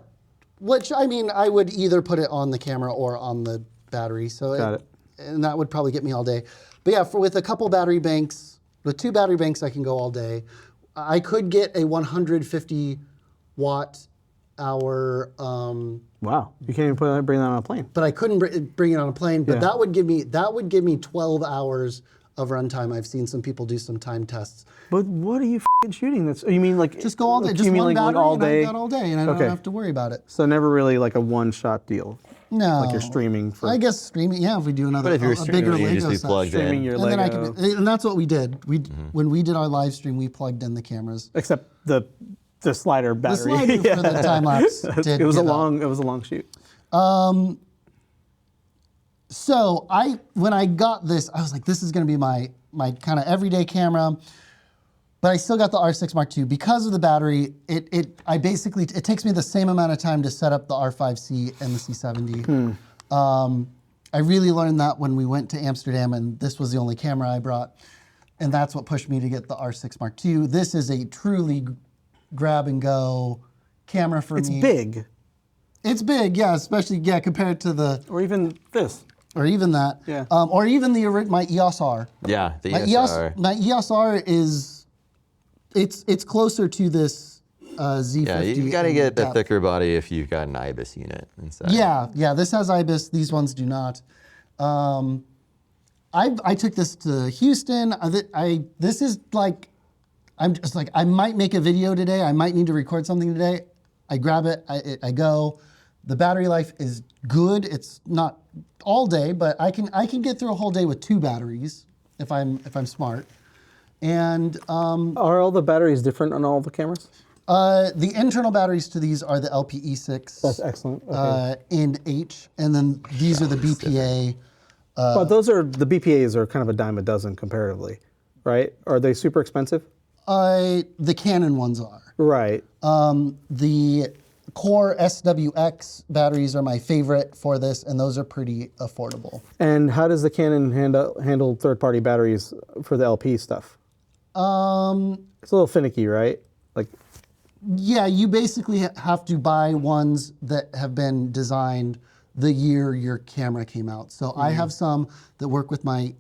which I mean, I would either put it on the camera or on the battery. So Got it. And that would probably get me all day. But yeah, with a couple battery banks, with 2 battery banks, I can go all day. I could get a 150 watt hour. Wow, you can't even bring that on a plane. But I couldn't bring it on a plane. But that would give me 12 hours of runtime. I've seen some people do some time tests. But what are you shooting? You mean like Just go all day. Just you mean one battery, all and day? I've got all day, and I don't have to worry about it. So never really like a one-shot deal. No. Like you're streaming for. I guess streaming. Yeah, if we do another. But if you're a streaming, bigger you Lego just be set. plugged streaming in. your And Lego. then and that's what we did. When we did our live stream, we plugged in the cameras. Except the the slider battery. The slider for the time lapse. It was a long shoot. So when I got this, I was like, this is going to be my kind of everyday camera. But I still got the R6 Mark II because of the battery. It takes me the same amount of time to set up the R5C and the C70. I really learned that when we went to Amsterdam, and this was the only camera I brought, and that's what pushed me to get the R6 Mark II. This is a truly grab and go camera for me. It's big. It's big, yeah, especially compared to the Or even this. or even that, Yeah. Or even my EOS R. Yeah, the My EOS R. My EOS R is it's closer to this Z50. Yeah, you got to in get a depth. thicker body if you've got an IBIS unit inside. Yeah, this has IBIS. These ones do not. I took this to Houston. This is like, I'm just like, I might make a video today. I might need to record something today. I grab it. I go. The battery life is good. It's not all day, but I can get through a whole day with 2 batteries if I'm smart. And Are all the batteries different on all the cameras? the internal batteries to these are the LPE6. That's excellent. Okay. In H, and then these are the BPA. But those are, the BPAs are kind of a dime a dozen comparatively, right? Are they super expensive? The Canon ones are. Right. The Core SWX batteries are my favorite for this, and those are pretty affordable. And how does the Canon handle third-party batteries for the LP stuff? It's a little finicky, right? Like, Yeah, you basically have to buy ones that have been designed the year your camera came out. So I have some that work with my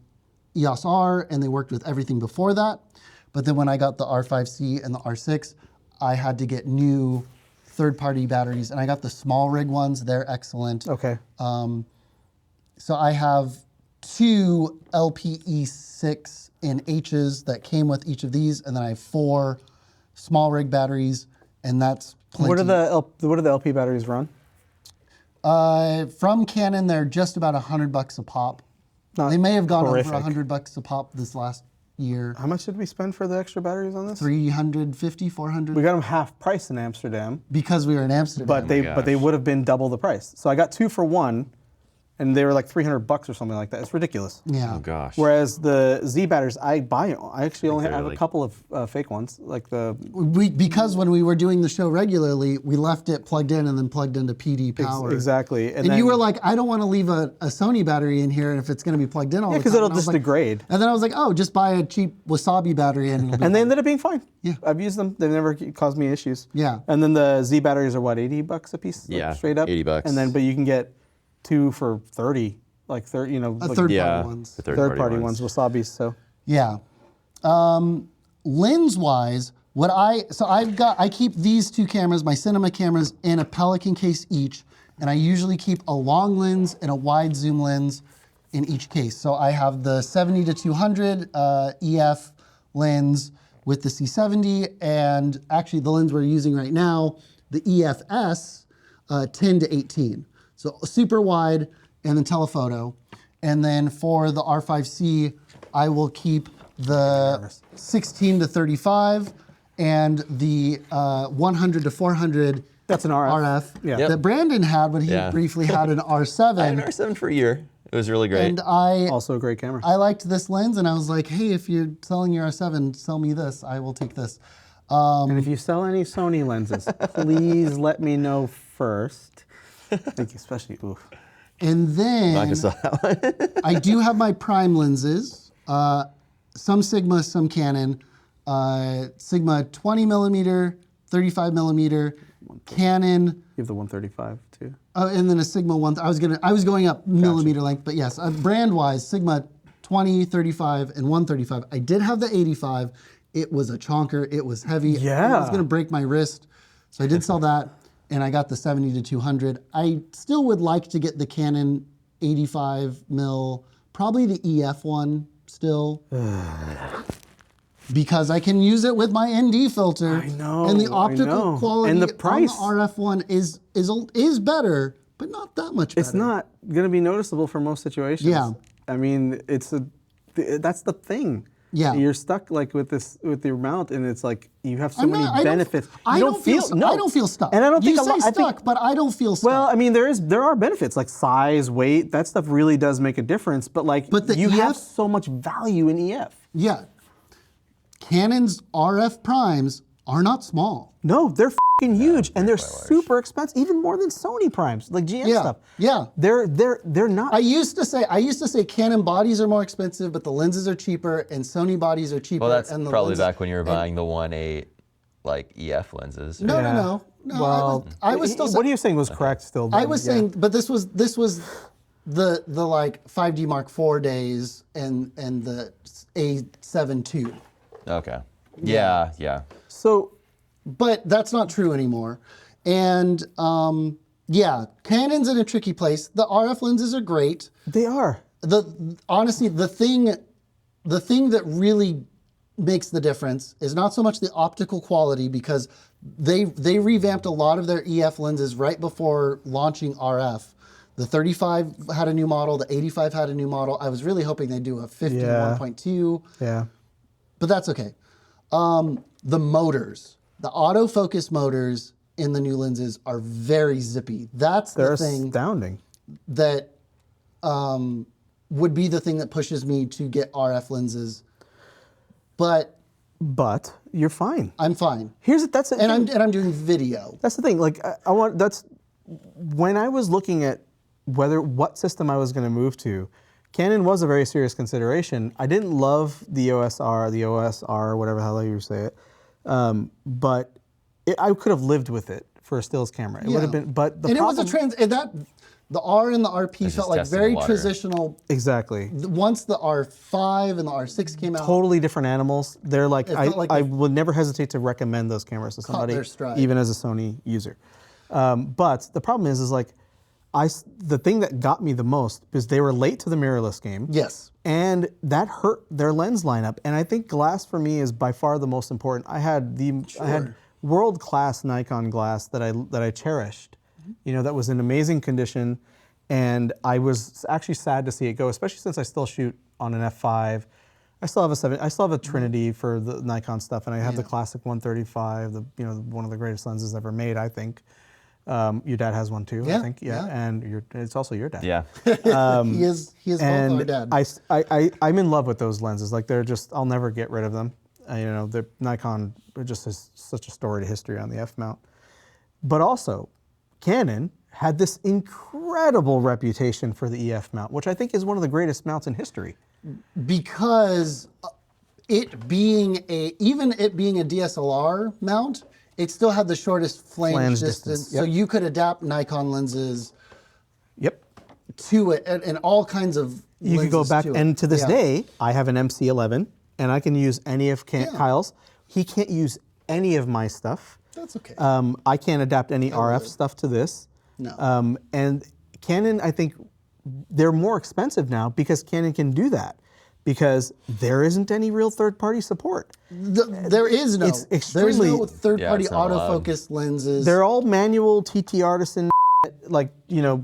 EOS R, and they worked with everything before that. But then when I got the R5C and the R6, I had to get new third-party batteries, and I got the small rig ones. They're excellent. okay. So I have 2 LPE6 in H's that came with each of these, and then I have 4 small rig batteries, and that's plenty. What do the LP batteries run? From Canon, they're just about $100 a pop. Not They may have gone horrific. over $100 a pop this last year. How much did we spend for the extra batteries on this? 350, 400, We got them half price in Amsterdam, because we were in Amsterdam. but they would have been double the price. So I got 2 for 1, and they were like $300 or something like that. It's ridiculous. yeah. Oh gosh. Whereas the Z batteries, I actually only they're have a like- couple of fake ones, like the Because when we were doing the show regularly, we left it plugged in and then plugged into PD power. exactly. And then, you were like, I don't want to leave a Sony battery in here if it's going to be plugged in all the time. because it'll And I was just like- degrade. And then I was like, oh, just buy a cheap Wasabi battery and it'll be And they ended up being fine. Yeah. I've used them. They've never caused me issues. Yeah. And then the Z batteries are what, $80 a piece? Like, Yeah, straight up. $80. And then, but you can get 2 for 30, like 30, you know, like third yeah, party ones. the third-party ones, Wasabis. So Yeah. Lens wise, I keep these 2 cameras, my cinema cameras, in a Pelican case each, and I usually keep a long lens and a wide zoom lens in each case. So I have the 70-200 EF lens with the C70, and actually the lens we're using right now, the EFS 10-18. So super wide, and then telephoto. And then for the R5C, I will keep the 16-35 and the 100-400 that's an RF. Yeah. Yep. that Brandon had when he Yeah. briefly had an I had an R7. R7 for a year. It was really great. And I Also a great camera. liked this lens, and I was like, hey, if you're selling your R7, sell me this. I will take this. And if you sell any Sony lenses, please let me know first. Thank you, especially, oof. And then Not gonna sell that one. I do have my prime lenses, some Sigma, some Canon. Sigma 20 millimeter, 35 millimeter, Canon, You have the 135 too. and then a Sigma 1. I was going up millimeter length, but yes, brand wise, Sigma 20, 35, and 135. I did have the 85. It was a chonker. It was heavy. Yeah. It was gonna break my wrist, so I did sell that. And I got the 70-200. I still would like to get the Canon 85 mil, probably the EF one still, because I can use it with my ND filter. I know, And the I optical know. quality And the on price. the RF one is better, but not that much better. It's not going to be noticeable for most situations. Yeah. I mean, that's the thing. Yeah. You're stuck like with your mount, and it's like you have so I'm many not- I don't- benefits. I You don't feel. no. I don't feel stuck. And I don't you think a say lot. I stuck, think, but I don't feel stuck. well, I mean, there are benefits like size, weight. That stuff really does make a difference. But like, But the you have EF so much value in EF. yeah, Canon's RF primes are not small. No, they're fucking huge, and they're super expensive, even more than Sony primes, like GM Yeah, stuff. yeah. They're not. I used to say Canon bodies are more expensive, but the lenses are cheaper, and Sony bodies are cheaper. Well, that's and the probably lenses, back when you were buying the 1.8 like EF lenses. No, Yeah. no. Well, I was still. What are you saying was correct still? I then, was yeah. saying, but this was the like 5D Mark IV days and the A7 II. Okay. Yeah, yeah. So, But that's not true anymore. And yeah, Canon's in a tricky place. The RF lenses are great. they are. Honestly, the thing that really makes the difference is not so much the optical quality, because they revamped a lot of their EF lenses right before launching RF. The 35 had a new model, the 85 had a new model. I was really hoping they'd do a 50 Yeah. 1.2, Yeah. but that's okay. The motors, the autofocus motors in the new lenses are very zippy. That's They're the thing astounding. that would be the thing that pushes me to get RF lenses. But But you're fine. I'm fine. That's it. And I'm doing video. That's the thing. Like I want. That's when I was looking at what system I was going to move to. Canon was a very serious consideration. I didn't love the OSR, whatever the hell you say it, but I could have lived with it for a stills camera. It would have been. But the and problem, it was the R and the RP just felt like testing very the water. transitional. exactly. Once the R5 and the R6 came out, Totally different animals. They're like felt like I they would never hesitate to recommend those cameras to somebody, their stride. even as a Sony user. But the problem is like the thing that got me the most is they were late to the mirrorless game. yes, And that hurt their lens lineup. And I think glass for me is by far the most important. I had world class Nikon glass that I cherished. You know, that was in amazing condition, and I was actually sad to see it go, especially since I still shoot on an f5. I still have a Trinity for the Nikon stuff, and I have the classic 135, one of the greatest lenses ever made, I think. Your dad has one too, I Yeah, think. yeah. And it's also your dad. Yeah. he is both our And dad. I'm in love with those lenses. Like they're just, I'll never get rid of them. The Nikon just has such a storied history on the F mount. But also, Canon had this incredible reputation for the EF mount, which I think is one of the greatest mounts in history. Because it being a DSLR mount, it still had the shortest flange distance. So yep. you could adapt Nikon lenses Yep. to it and all kinds of You could go lenses back, to it. and to this Yeah. day, I have an MC11, and I can use any of Kyle's. He can't use any of my stuff. That's okay. I can't adapt any RF stuff to this. No. And Canon, I think, they're more expensive now because Canon can do that, because there isn't any real third-party support. There is no. It's There's extremely- no third-party it's not allowed. autofocus lenses. They're all manual TT Artisan, like,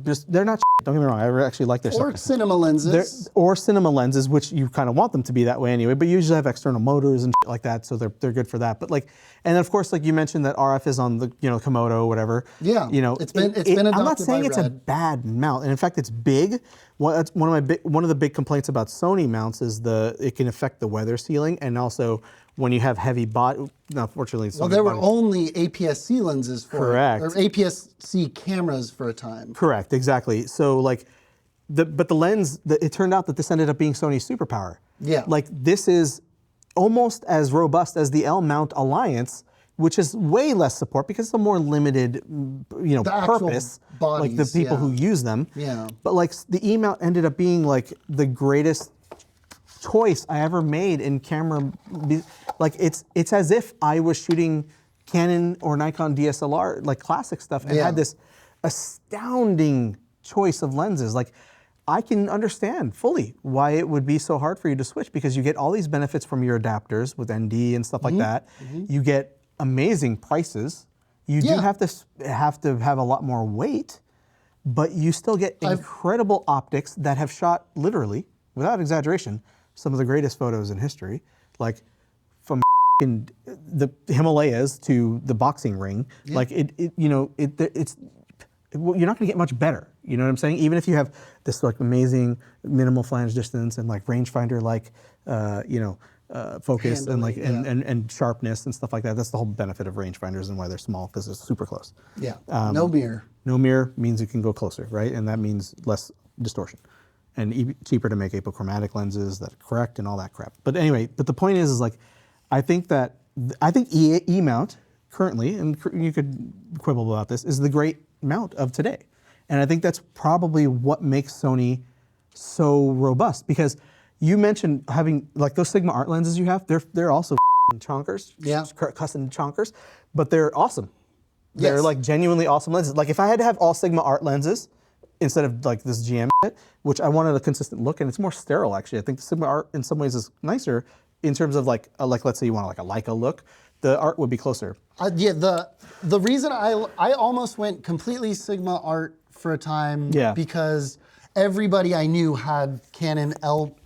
just they're not. Don't get me wrong, I actually like their or stuff. cinema lenses. Or cinema lenses, which you kind of want them to be that way anyway, but you usually have external motors and like that, so they're good for that. But like, and of course, like you mentioned, that RF is on the Komodo, whatever. Yeah, it's been I'm not adopted saying by it's a Red. bad mount, and in fact, it's big. That's one of the big complaints about Sony mounts is it can affect the weather sealing, and also when you have heavy body. No, fortunately, Well, there were only APS-C lenses for Correct. or APS-C cameras for a time. Correct, exactly. So like, but the lens, it turned out that this ended up being Sony's superpower. Yeah. Like this is almost as robust as the L mount Alliance, which is way less support because it's a more limited, actual purpose. Like the bodies, people who use them. Yeah. But like the E mount ended up being like the greatest choice I ever made in camera. Like it's as if I was shooting Canon or Nikon DSLR, like classic stuff, and Yeah. had this astounding choice of lenses. Like I can understand fully why it would be so hard for you to switch, because you get all these benefits from your adapters with ND and stuff like that. You get amazing prices. You do Yeah. have to have a lot more weight, but you still get incredible optics that have shot literally, without exaggeration, some of the greatest photos in history. like from the Himalayas to the boxing ring, like it's you're not going to get much better. You know what I'm saying? Even if you have this like amazing minimal flange distance and like rangefinder like focus and like and sharpness and stuff like that. That's the whole benefit of rangefinders and why they're small, because they're super close. Yeah. No mirror. No mirror means you can go closer, right? And that means less distortion, and cheaper to make apochromatic lenses that are correct and all that crap. But anyway, the point is like, I think E mount currently, and you could quibble about this, is the great mount of today. And I think that's probably what makes Sony so robust, because you mentioned having like those Sigma art lenses you have, they're also chonkers, custom chonkers, but they're awesome. They're like genuinely awesome lenses. Like if I had to have all Sigma art lenses instead of like this GM shit, which I wanted a consistent look, and it's more sterile actually. I think the Sigma art in some ways is nicer in terms of like let's say you want like a Leica look, the art would be closer. The reason I almost went completely Sigma art for a time, because everybody I knew had Canon L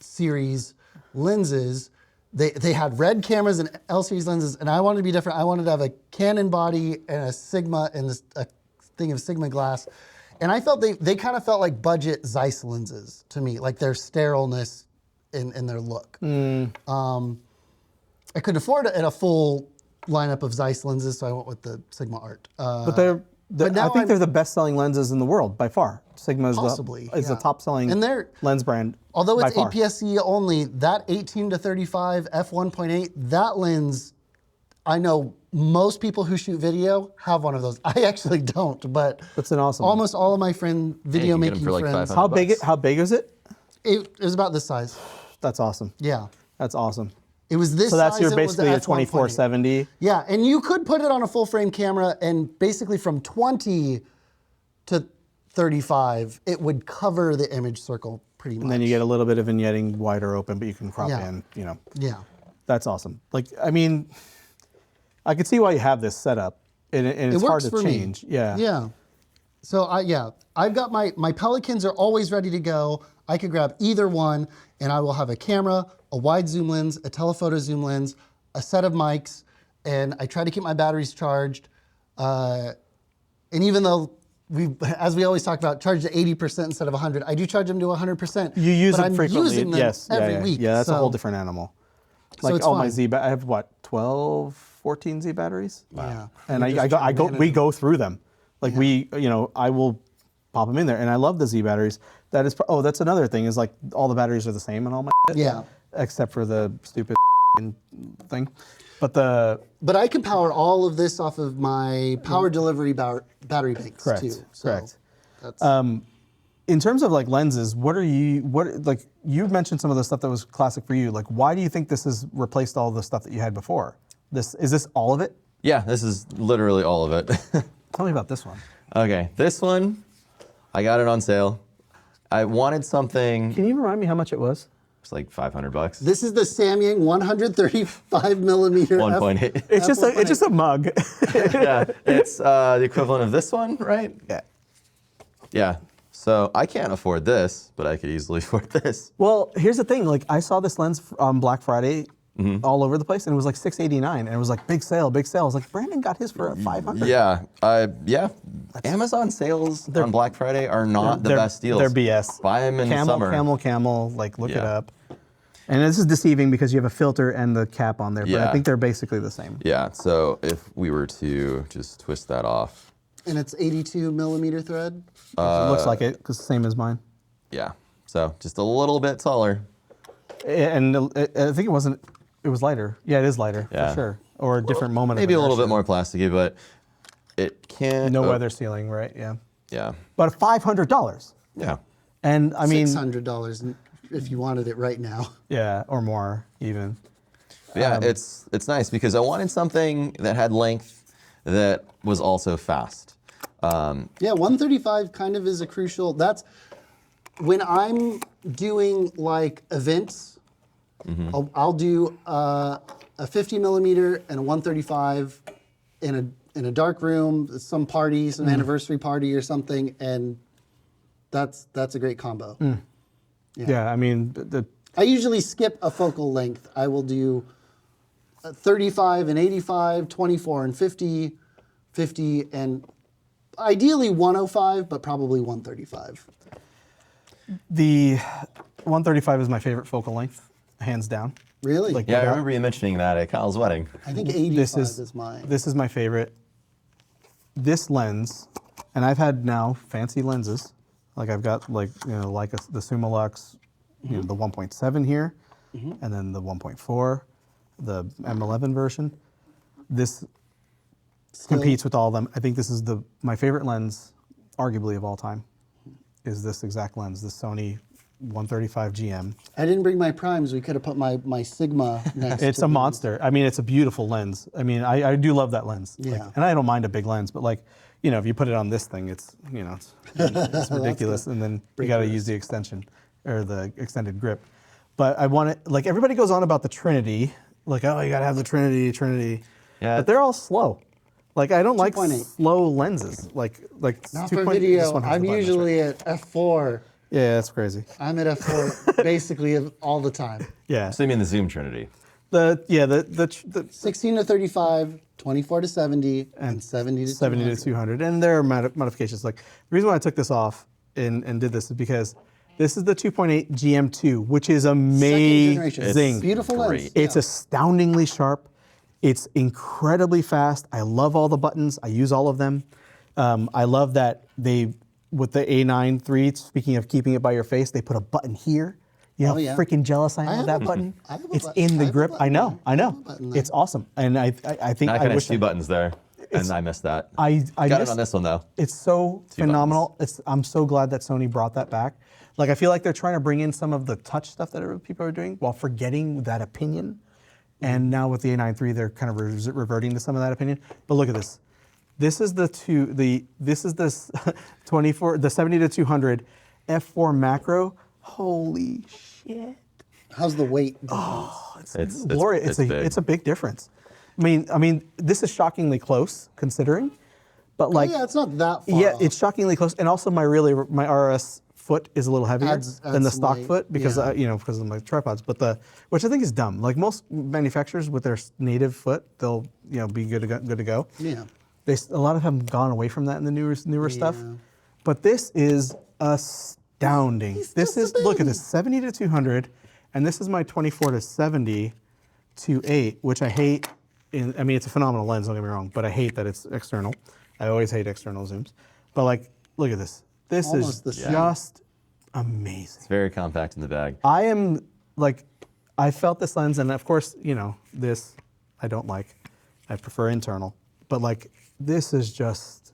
series lenses. They had red cameras and L series lenses, and I wanted to be different. I wanted to have a Canon body and a Sigma and a thing of Sigma glass. And I felt they kind of felt like budget Zeiss lenses to me, like their sterileness in their look. I couldn't afford a full lineup of Zeiss lenses, so I went with the Sigma art. But I think they're the best-selling lenses in the world by far. Sigma is the top-selling lens brand. Although it's APS-C only, that 18 to 35 f1.8, that lens, I know most people who shoot video have one of those. I actually don't, but that's an awesome. Almost all of my video making friends. How big is it? It was about this size. That's awesome. Yeah, that's awesome. It was this. So that's size, basically a 24-70. Yeah, and you could put it on a full frame camera, and basically from 20 to 35, it would cover the image circle pretty much. And then you get a little bit of vignetting wider open, but you can crop in. Yeah. That's awesome. Like, I mean, I could see why you have this setup, and it's hard to change. Yeah. Yeah. So I've got my Pelicans are always ready to go. I could grab either one, and I will have a camera, a wide zoom lens, a telephoto zoom lens, a set of mics, and I try to keep my batteries charged. And even though as we always talk about, charge to 80% instead of 100, I do charge them to 100%. You use them frequently. Using them every week. Yeah, that's a whole different animal. Like all my Z, I have what, 12, 14 Z batteries? Wow. Yeah. And we go through them. Like I will pop them in there, and I love the Z batteries. That's another thing, is like all the batteries are the same and all my shit. Yeah. Except for the stupid thing. But I can power all of this off of my power delivery battery banks too. Correct. In terms of like lenses, you've mentioned some of the stuff that was classic for you. Like, why do you think this has replaced all the stuff that you had before? Is this all of it? Yeah, this is literally all of it. Tell me about this one. Okay, this one, I got it on sale. I wanted something. Can you remind me how much it was? It's like $500. This is the Samyang 135 millimeter. 1.8. It's just a mug. Yeah, it's the equivalent of this one, right? Yeah. Yeah. So I can't afford this, but I could easily afford this. Well, here's the thing. Like, I saw this lens on Black Friday all over the place, and it was like $689, and it was like big sale, big sale. I was like, Brandon got his for $500. Yeah. Amazon sales on Black Friday are not the best deals. They're BS. Buy them in summer. Camel. Like, look it up. And this is deceiving because you have a filter and the cap on there, but I think they're basically the same. Yeah. So if we were to just twist that off. And it's 82 millimeter thread. It looks like it, because the same as mine. Yeah. So just a little bit taller. And I think it was lighter. Yeah, it is lighter, for sure. Or a different moment maybe of a little bit more plasticky, but it can. No weather sealing, right? Yeah. Yeah. But $500. Yeah. And I mean. $600 if you wanted it right now. Yeah, or more even. Yeah, it's nice because I wanted something that had length that was also fast. Yeah, 135 kind of is a crucial. That's when I'm doing like events. I'll do a 50 millimeter and a 135 in a dark room, some party, some anniversary party or something, and that's a great combo. Yeah, I mean I usually skip a focal length. I will do 35 and 85, 24 and 50, 50 and ideally 105, but probably 135. The 135 is my favorite focal length, hands down. Really? Like, Yeah, I without- remember you mentioning that at Kyle's wedding. I think 85 is mine. This is my favorite. This lens, and I've had now fancy lenses. Like I've got like the Summilux, the 1.7 here, and then the 1.4, the M11 version. This competes with all of them. I think this is my favorite lens, arguably of all time, is this exact lens, the Sony 135 GM. I didn't bring my primes. We could have put my Sigma next It's to a these. monster. I mean, it's a beautiful lens. I mean, I do love that lens. Like, Yeah. and I don't mind a big lens, but like, if you put it on this thing, it's it's ridiculous. And then you got to use the extension or the extended grip. But I want it, like everybody goes on about the Trinity, like, oh, you got to have the Trinity. Yeah. But they're all slow. Like I don't like 2.8. slow lenses. Like Not 2. for This video. one has I'm the button, that's right. usually at f4. Yeah, that's crazy. I'm at f4 basically all the time. Yeah. So you mean the Zoom Trinity? The 16 to 35, 24 to 70, and 70 to 70 to 200. 200, and there are modifications. Like the reason why I took this off and did this is because this is the 2.8 GM2, which is generation. amazing. It's beautiful lens. great. It's Yeah. astoundingly sharp. It's incredibly fast. I love all the buttons. I use all of them. I love that with the A9 III, speaking of keeping it by your face, they put a button here. You know Oh, yeah. how freaking jealous I am I of have that a button? I have a It's button. in I the have a grip. button I know. there. I I have know. a button there. It's awesome. And I think I I can wish have two buttons there, and I missed that. I Got it missed- on this one though. It's so Two phenomenal. I'm so glad that Sony brought that back. Like I feel like they're trying to bring in some of the touch stuff that people are doing while forgetting that opinion. And now with the A9 III, they're kind of reverting to some of that opinion. But look at this. This is this is this 24, the 70 to 200 f4 macro. Holy shit! How's the weight? It's Glorious. big. It's a big difference. I mean, this is shockingly close considering, but like, yeah, it's not that far. yeah, off. it's shockingly close. And also my RS foot is a little heavier Adds than the some stock weight, foot because yeah. because of my tripods. But which I think is dumb. Like most manufacturers with their native foot, they'll be good to go. Yeah. A lot of them have gone away from that in the newer stuff. Yeah. But this is astounding. He's This just a is look at baby. this 70 to 200, and this is my 24 to 70 to 8, which I hate. I mean, it's a phenomenal lens. Don't get me wrong, but I hate that it's external. I always hate external zooms. But like, look at this. This Almost the is same. just amazing. It's very compact in the bag. I am like, I felt this lens, and of course, this I don't like. I prefer internal. But like, this is just.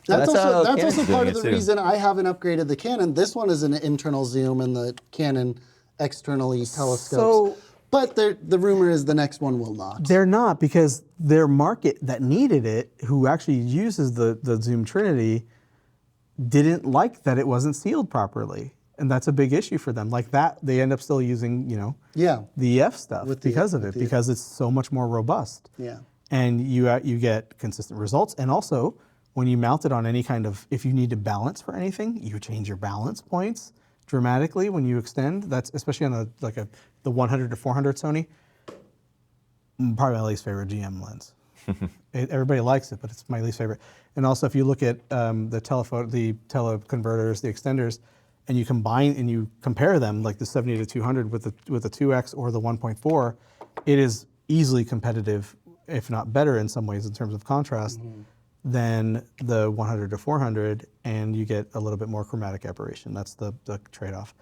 That's That's how also Canon's part doing of it the too. reason I haven't upgraded the Canon. This one is an internal zoom, and the Canon externally telescopes. So- but the rumor is the next one will not. They're not, because their market that needed it, who actually uses the Zoom Trinity, didn't like that it wasn't sealed properly. And that's a big issue for them. Like that, they end up still using, Yeah. the EF stuff With the- because of with it, the- because it's so much more robust. Yeah. And you get consistent results. And also, when you mount it on any kind of, if you need to balance for anything, you change your balance points dramatically when you extend. That's especially on the 100 to 400 Sony. Probably my least favorite GM lens. Everybody likes it, but it's my least favorite. And also, if you look at the teleconverters, the extenders, and you combine and you compare them, like the 70 to 200 with the 2X or the 1.4, it is easily competitive, if not better in some ways in terms of contrast, than the 100 to 400, and you get a little bit more chromatic aberration. That's the trade-off.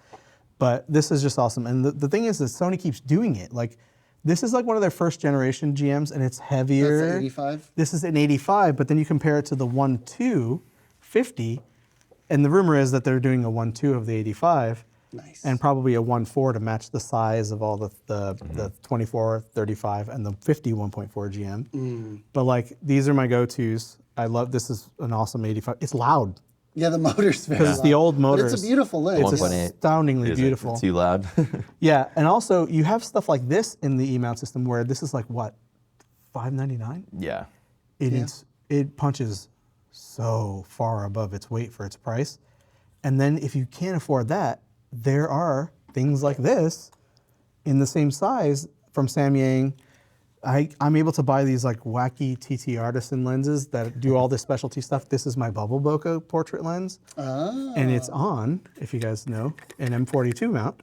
But this is just awesome. And the thing is that Sony keeps doing it. Like, this is like one of their first generation GMs, and it's heavier. That's the 85? This is an 85, but then you compare it to the 1.2 50, and the rumor is that they're doing a 1.2 of the 85, Nice. and probably a 1.4 to match the size of all the 24, 35, and the 50 1.4 GM. But like, these are my go-tos. I love, this is an awesome 85. It's loud. Yeah, the motor's very Because it's the loud. old But motors. it's a beautiful lens. It's 1.8. astoundingly Is it beautiful. too loud? Yeah, and also you have stuff like this in the E-mount system where this is like what, $599? Yeah. It punches so far above its weight for its price. And then if you can't afford that, there are things like this in the same size from Samyang. I'm able to buy these like wacky TT Artisan lenses that do all this specialty stuff. This is my bubble bokeh portrait lens. And it's on, if you guys know, an M42 mount.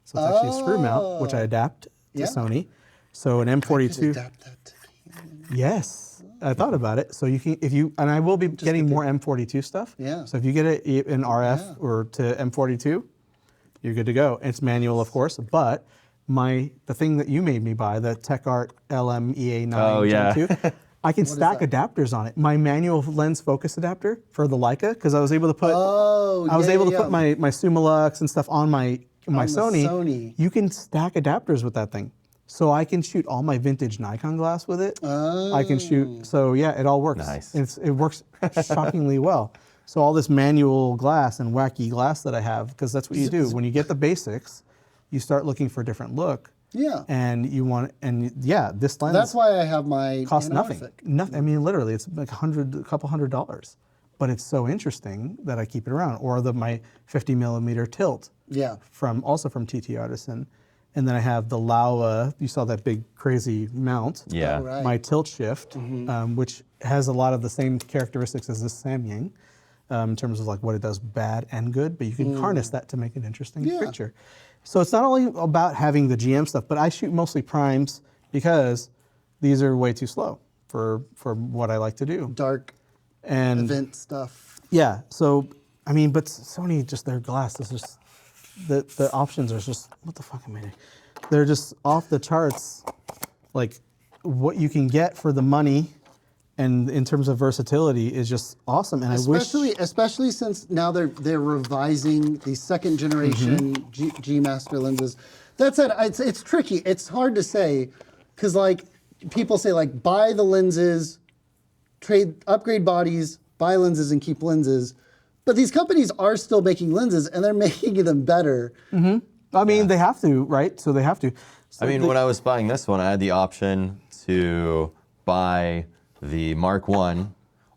So it's actually a screw mount, which I adapt to Sony. So an M42. Adapt that to Canon. Yes, I thought about it. So you can, and I will be getting more M42 stuff. Yeah. So if you get it in RF or to M42, you're good to go. It's manual, of course, but the thing that you made me buy, the TechArt LMEA9 Gen 2, I can stack adapters on it. My manual lens focus adapter for the Leica, because I was able to put put my Summilux and stuff on my Sony. You can stack adapters with that thing. So I can shoot all my vintage Nikon glass with it. I can shoot, so yeah, it all works. Nice. It works shockingly well. So all this manual glass and wacky glass that I have, because that's what you do. When you get the basics, you start looking for a different look. Yeah. And this lens. That's why I have my costs nothing. anamorphic. Nothing. I mean, literally, it's like a couple $100. But it's so interesting that I keep it around. Or my 50 millimeter tilt. Yeah. Also from TT Artisan. And then I have the Lowe. You saw that big crazy mount. Yeah. Oh, right. My tilt shift, which has a lot of the same characteristics as this Samyang. In terms of like what it does bad and good, but you can harness that to make an interesting picture. So it's not only about having the GM stuff, but I shoot mostly primes because these are way too slow for what I like to do. Dark And event stuff. yeah, so I mean, but Sony, just their glass is just the options are just, what the fuck am I doing? They're just off the charts. Like what you can get for the money. And in terms of versatility, is just awesome. And especially since now they're revising the second generation G Master lenses. That said, it's tricky. It's hard to say, because like people say like buy the lenses, upgrade bodies, buy lenses and keep lenses. But these companies are still making lenses, and they're making them better. I mean, they have to, right? So they have to. So I mean, when I was buying this one, I had the option to buy the Mark I,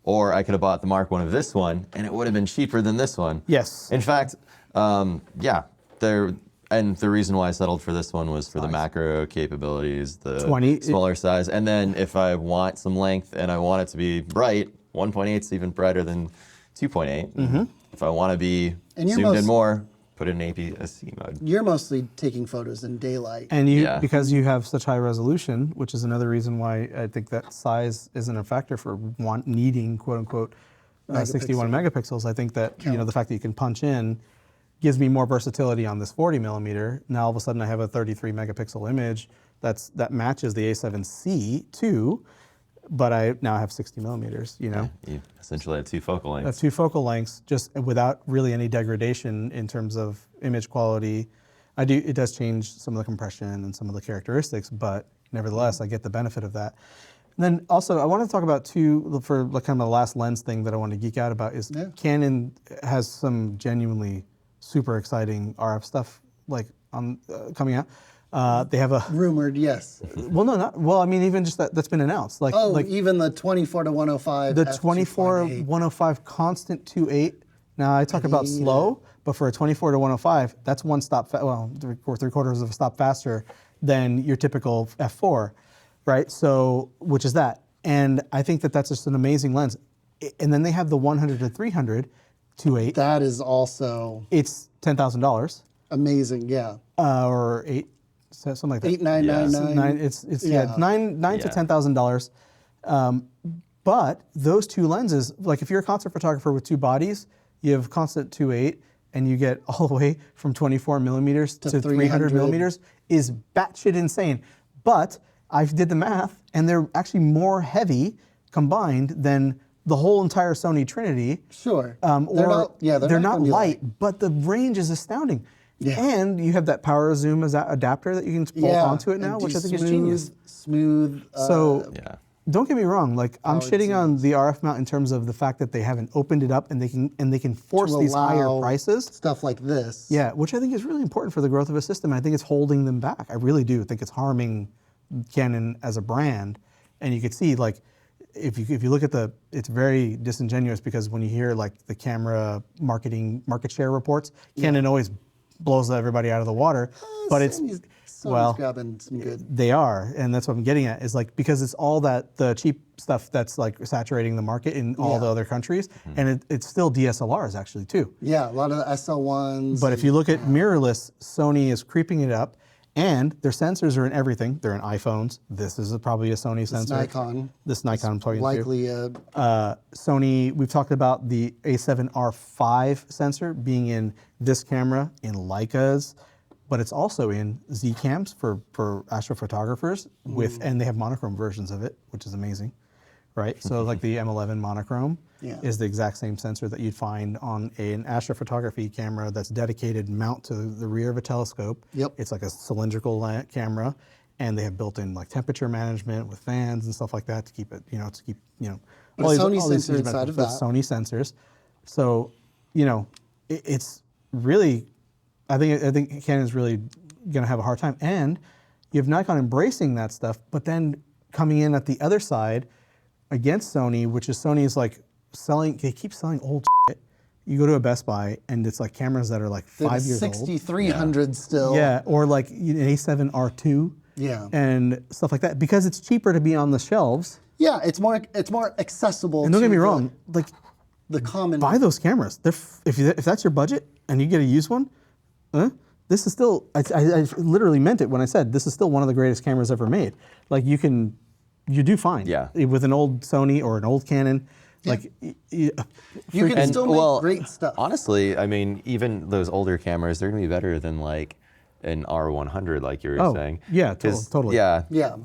or I could have bought the Mark I of this one, and it would have been cheaper than this one. Yes. In fact, and the reason why I settled for this one was for the macro capabilities, the smaller size, and then if I want some length and I want it to be bright, 1.8 is even brighter than 2.8. If I want to be zoomed in more, put it in APS-C mode. You're mostly taking photos in daylight. And because you have such high resolution, which is another reason why I think that size isn't a factor for needing quote unquote 61 megapixels. I think that the fact that you can punch in gives me more versatility on this 40 millimeter. Now all of a sudden I have a 33 megapixel image that matches the A7C too, but I now have 60 millimeters. You essentially have two focal lengths. That's two focal lengths, just without really any degradation in terms of image quality. It does change some of the compression and some of the characteristics, but nevertheless, I get the benefit of that. And then also, I want to talk about for like kind of the last lens thing that I want to geek out about is Canon has some genuinely super exciting RF stuff like coming out. They have a rumored, yes. Well, no, not well. I mean, even just that's been announced. Like even the 24-105. The 24-105 constant 2.8. Now I talk about slow, but for a 24-105, that's one stop. Three quarters of a stop faster than your typical f4, right? So, which is that, and I think that's just an amazing lens. And then they have the 100-300 2.8. That is also. It's $10,000. Amazing, yeah. Or $8. Something like that. 8,999. It's $9,000 to $10,000. But those two lenses, like if you're a concert photographer with two bodies, you have constant 2.8, and you get all the way from 24 millimeters to 300 millimeters, is batshit insane. But I did the math, and they're actually more heavy combined than the whole entire Sony Trinity. Sure. They're not light, but the range is astounding. Yeah. And you have that power zoom adapter that you can bolt onto it now, which I think is genius. Smooth. Don't get me wrong. Like I'm shitting on the RF mount in terms of the fact that they haven't opened it up and they can force these higher prices. Stuff like this. Yeah, which I think is really important for the growth of a system. I think it's holding them back. I really do think it's harming Canon as a brand. And you could see like if you look at it's very disingenuous because when you hear like the camera market share reports, Canon always blows everybody out of the water. But Sony's grabbing some good. they are, and that's what I'm getting at, is like, because it's all the cheap stuff that's like saturating the market in all the other countries, and it's still DSLRs actually too. Yeah, a lot of the SL1s. But if you look at mirrorless, Sony is creeping it up, and their sensors are in everything. They're in iPhones. This is probably a Sony sensor. Nikon. This Nikon I'm talking likely to. Sony, we've talked about the A7R5 sensor being in this camera, in Leicas, but it's also in Z cams for astrophotographers and they have monochrome versions of it, which is amazing, right? So like the M11 monochrome is the exact same sensor that you'd find on an astrophotography camera that's dedicated mount to the rear of a telescope. Yep. It's like a cylindrical camera, and they have built-in like temperature management with fans and stuff like that to keep it, But a Sony sensor inside of that. Sony sensors. So, it's really, I think Canon's really going to have a hard time. And you have Nikon embracing that stuff, but then coming in at the other side against Sony, which is Sony's like they keep selling old shit. You go to a Best Buy and it's like cameras that are like 5 years old. 6300 still. Yeah, or like an A7R2. Yeah. And stuff like that, because it's cheaper to be on the shelves. Yeah, it's more accessible. And don't get me wrong, like, the common. buy those cameras. If that's your budget and you get a used one, this is still, I literally meant it when I said this is still one of the greatest cameras ever made. Like you do fine. Yeah. With an old Sony or an old Canon. Like you can still make great stuff. Honestly, I mean, even those older cameras, they're gonna be better than like an R100, like you were saying. Yeah, totally. Yeah. Yeah,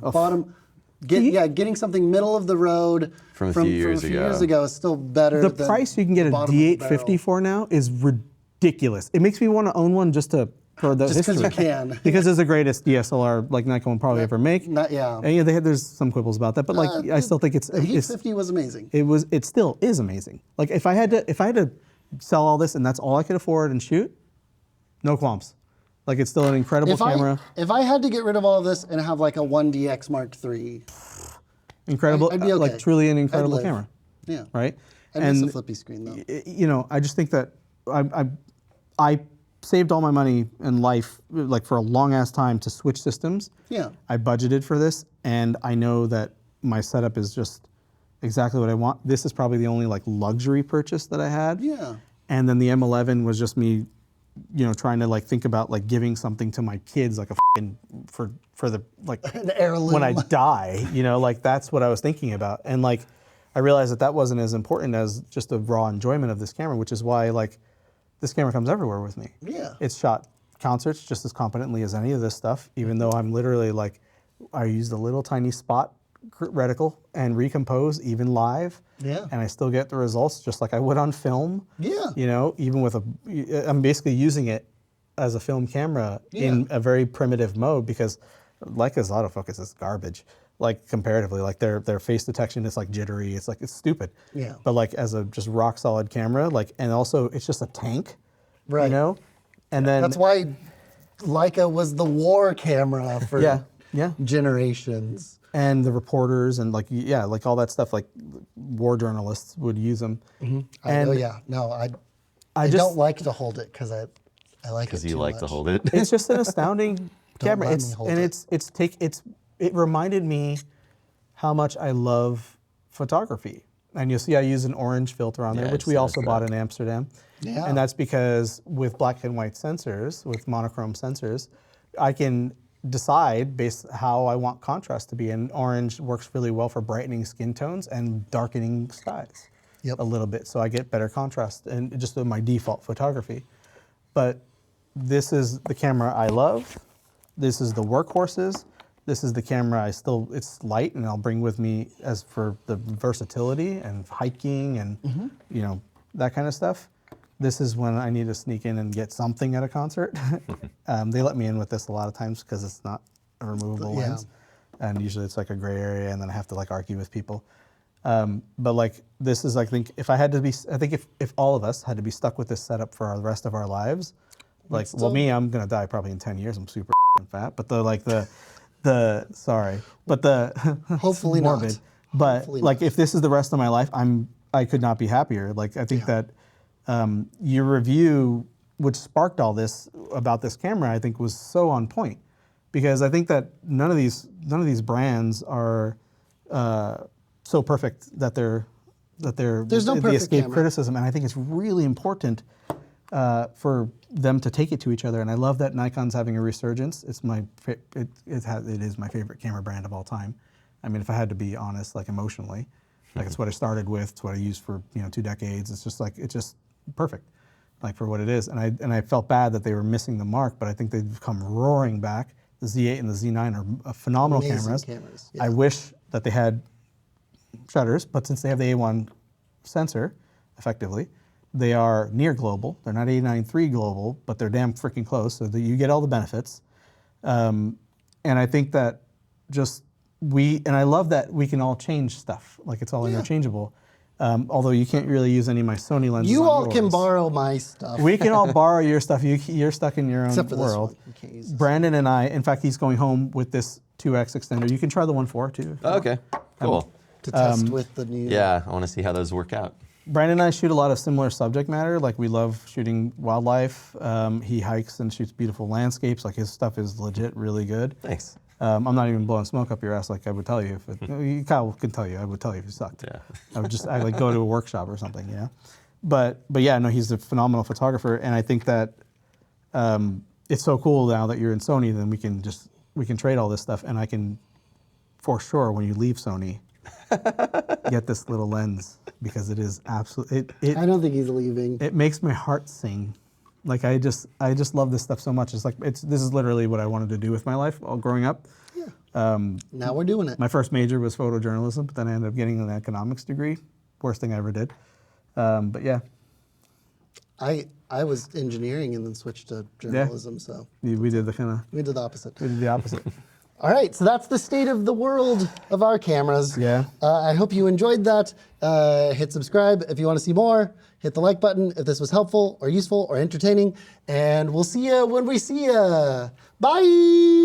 getting something middle of the road from a few years ago is still better. The price you can get a D850 for now is ridiculous. It makes me want to own one just for the history. Just because you can. Because it's the greatest DSLR like Nikon will probably ever make. And there's some quibbles about that, but like I still think the Heat 50 was amazing. It still is amazing. Like if I had to sell all this and that's all I could afford and shoot, no qualms. Like it's still an incredible camera. If I had to get rid of all of this and have like a 1DX Mark III, incredible, I'd be okay. like truly an incredible camera. Yeah. Right. I miss the flippy screen though. I just think that I saved all my money in life, like for a long ass time, to switch systems. Yeah. I budgeted for this, and I know that my setup is just exactly what I want. This is probably the only like luxury purchase that I had. Yeah. And then the M11 was just me, trying to like think about like giving something to my kids, like for the like An heirloom. when I die, like that's what I was thinking about. And like I realized that wasn't as important as just the raw enjoyment of this camera, which is why like this camera comes everywhere with me. Yeah. It's shot concerts just as competently as any of this stuff, even though I'm literally like, I used a little tiny spot reticle and recompose even live. Yeah. And I still get the results just like I would on film. Yeah. Even with I'm basically using it as a film camera in a very primitive mode, because Leica's autofocus is garbage. Like comparatively, like their face detection is like jittery. It's stupid. Yeah. But like as a just rock solid camera, like, and also it's just a tank. Right. And then that's why Leica was the war camera for generations. And the reporters and like all that stuff, like war journalists would use them. Mm-hmm. I just don't like to hold it because I like it Because too you like much. to hold it. It's just an astounding camera. let me hold It reminded me how much I love photography. And you'll see I use an orange filter on there, Yeah, which we so also good. bought in Amsterdam. Yeah. And that's because with black and white sensors, with monochrome sensors, I can decide based how I want contrast to be. And orange works really well for brightening skin tones and darkening skies a little bit. So I get better contrast and just my default photography. But this is the camera I love. This is the workhorses. This is the camera it's light and I'll bring with me as for the versatility and hiking and that kind of stuff. This is when I need to sneak in and get something at a concert. They let me in with this a lot of times because it's not a removable lens. And usually it's like a gray area and then I have to like argue with people. But like this is, I think if all of us had to be stuck with this setup for the rest of our lives, I'm gonna die probably in 10 years. I'm super fat, but Hopefully morbid. not. But Hopefully like not. if this is the rest of my life, I could not be happier. Like I think that your review which sparked all this about this camera, I think was so on point, because I think that none of these brands are so perfect that they escape camera. criticism, and I think it's really important for them to take it to each other. And I love that Nikon's having a resurgence. It's it is my favorite camera brand of all time. I mean, if I had to be honest, like emotionally, like it's what I started with, it's what I used for 2 decades. It's just perfect, like for what it is. And I felt bad that they were missing the mark, but I think they've come roaring back. The Z8 and the Z9 are phenomenal Amazing cameras. yeah. I wish that they had shutters, but since they have the A1 sensor, effectively, they are near global. They're not 89.3 global, but they're damn freaking close, so that you get all the benefits. And I think that and I love that we can all change stuff, like it's all interchangeable. Although you can't really use any of my Sony lenses. You on all yours. can borrow my stuff. We can all borrow your stuff. You're stuck in your own Except for world. this one. You can't use this. Brandon and I, in fact, he's going home with this 2X extender. You can try the 1.4 too. if you want. Okay, cool. To test with the new. Yeah, I want to see how those work out. Brandon and I shoot a lot of similar subject matter. Like we love shooting wildlife. He hikes and shoots beautiful landscapes. Like his stuff is legit really good. Thanks. I'm not even blowing smoke up your ass like I would tell you if Kyle can tell you. I would tell you if you sucked. Yeah. I like go to a workshop or something, But yeah, no, he's a phenomenal photographer, and I think that it's so cool now that you're in Sony. Then we can trade all this stuff, and I can, for sure, when you leave Sony, get this little lens, because it is absolutely. I don't think he's leaving. It makes my heart sing. Like I just love this stuff so much. This is literally what I wanted to do with my life all growing up. Yeah. Now we're doing it. My first major was photojournalism, but then I ended up getting an economics degree. Worst thing I ever did. But yeah. I was engineering and then switched to journalism, so We did we did the opposite. the opposite. All right, so that's the state of the world of our cameras. Yeah. I hope you enjoyed that. Hit subscribe if you want to see more. Hit the like button if this was helpful or useful or entertaining. And we'll see you when we see you. Bye.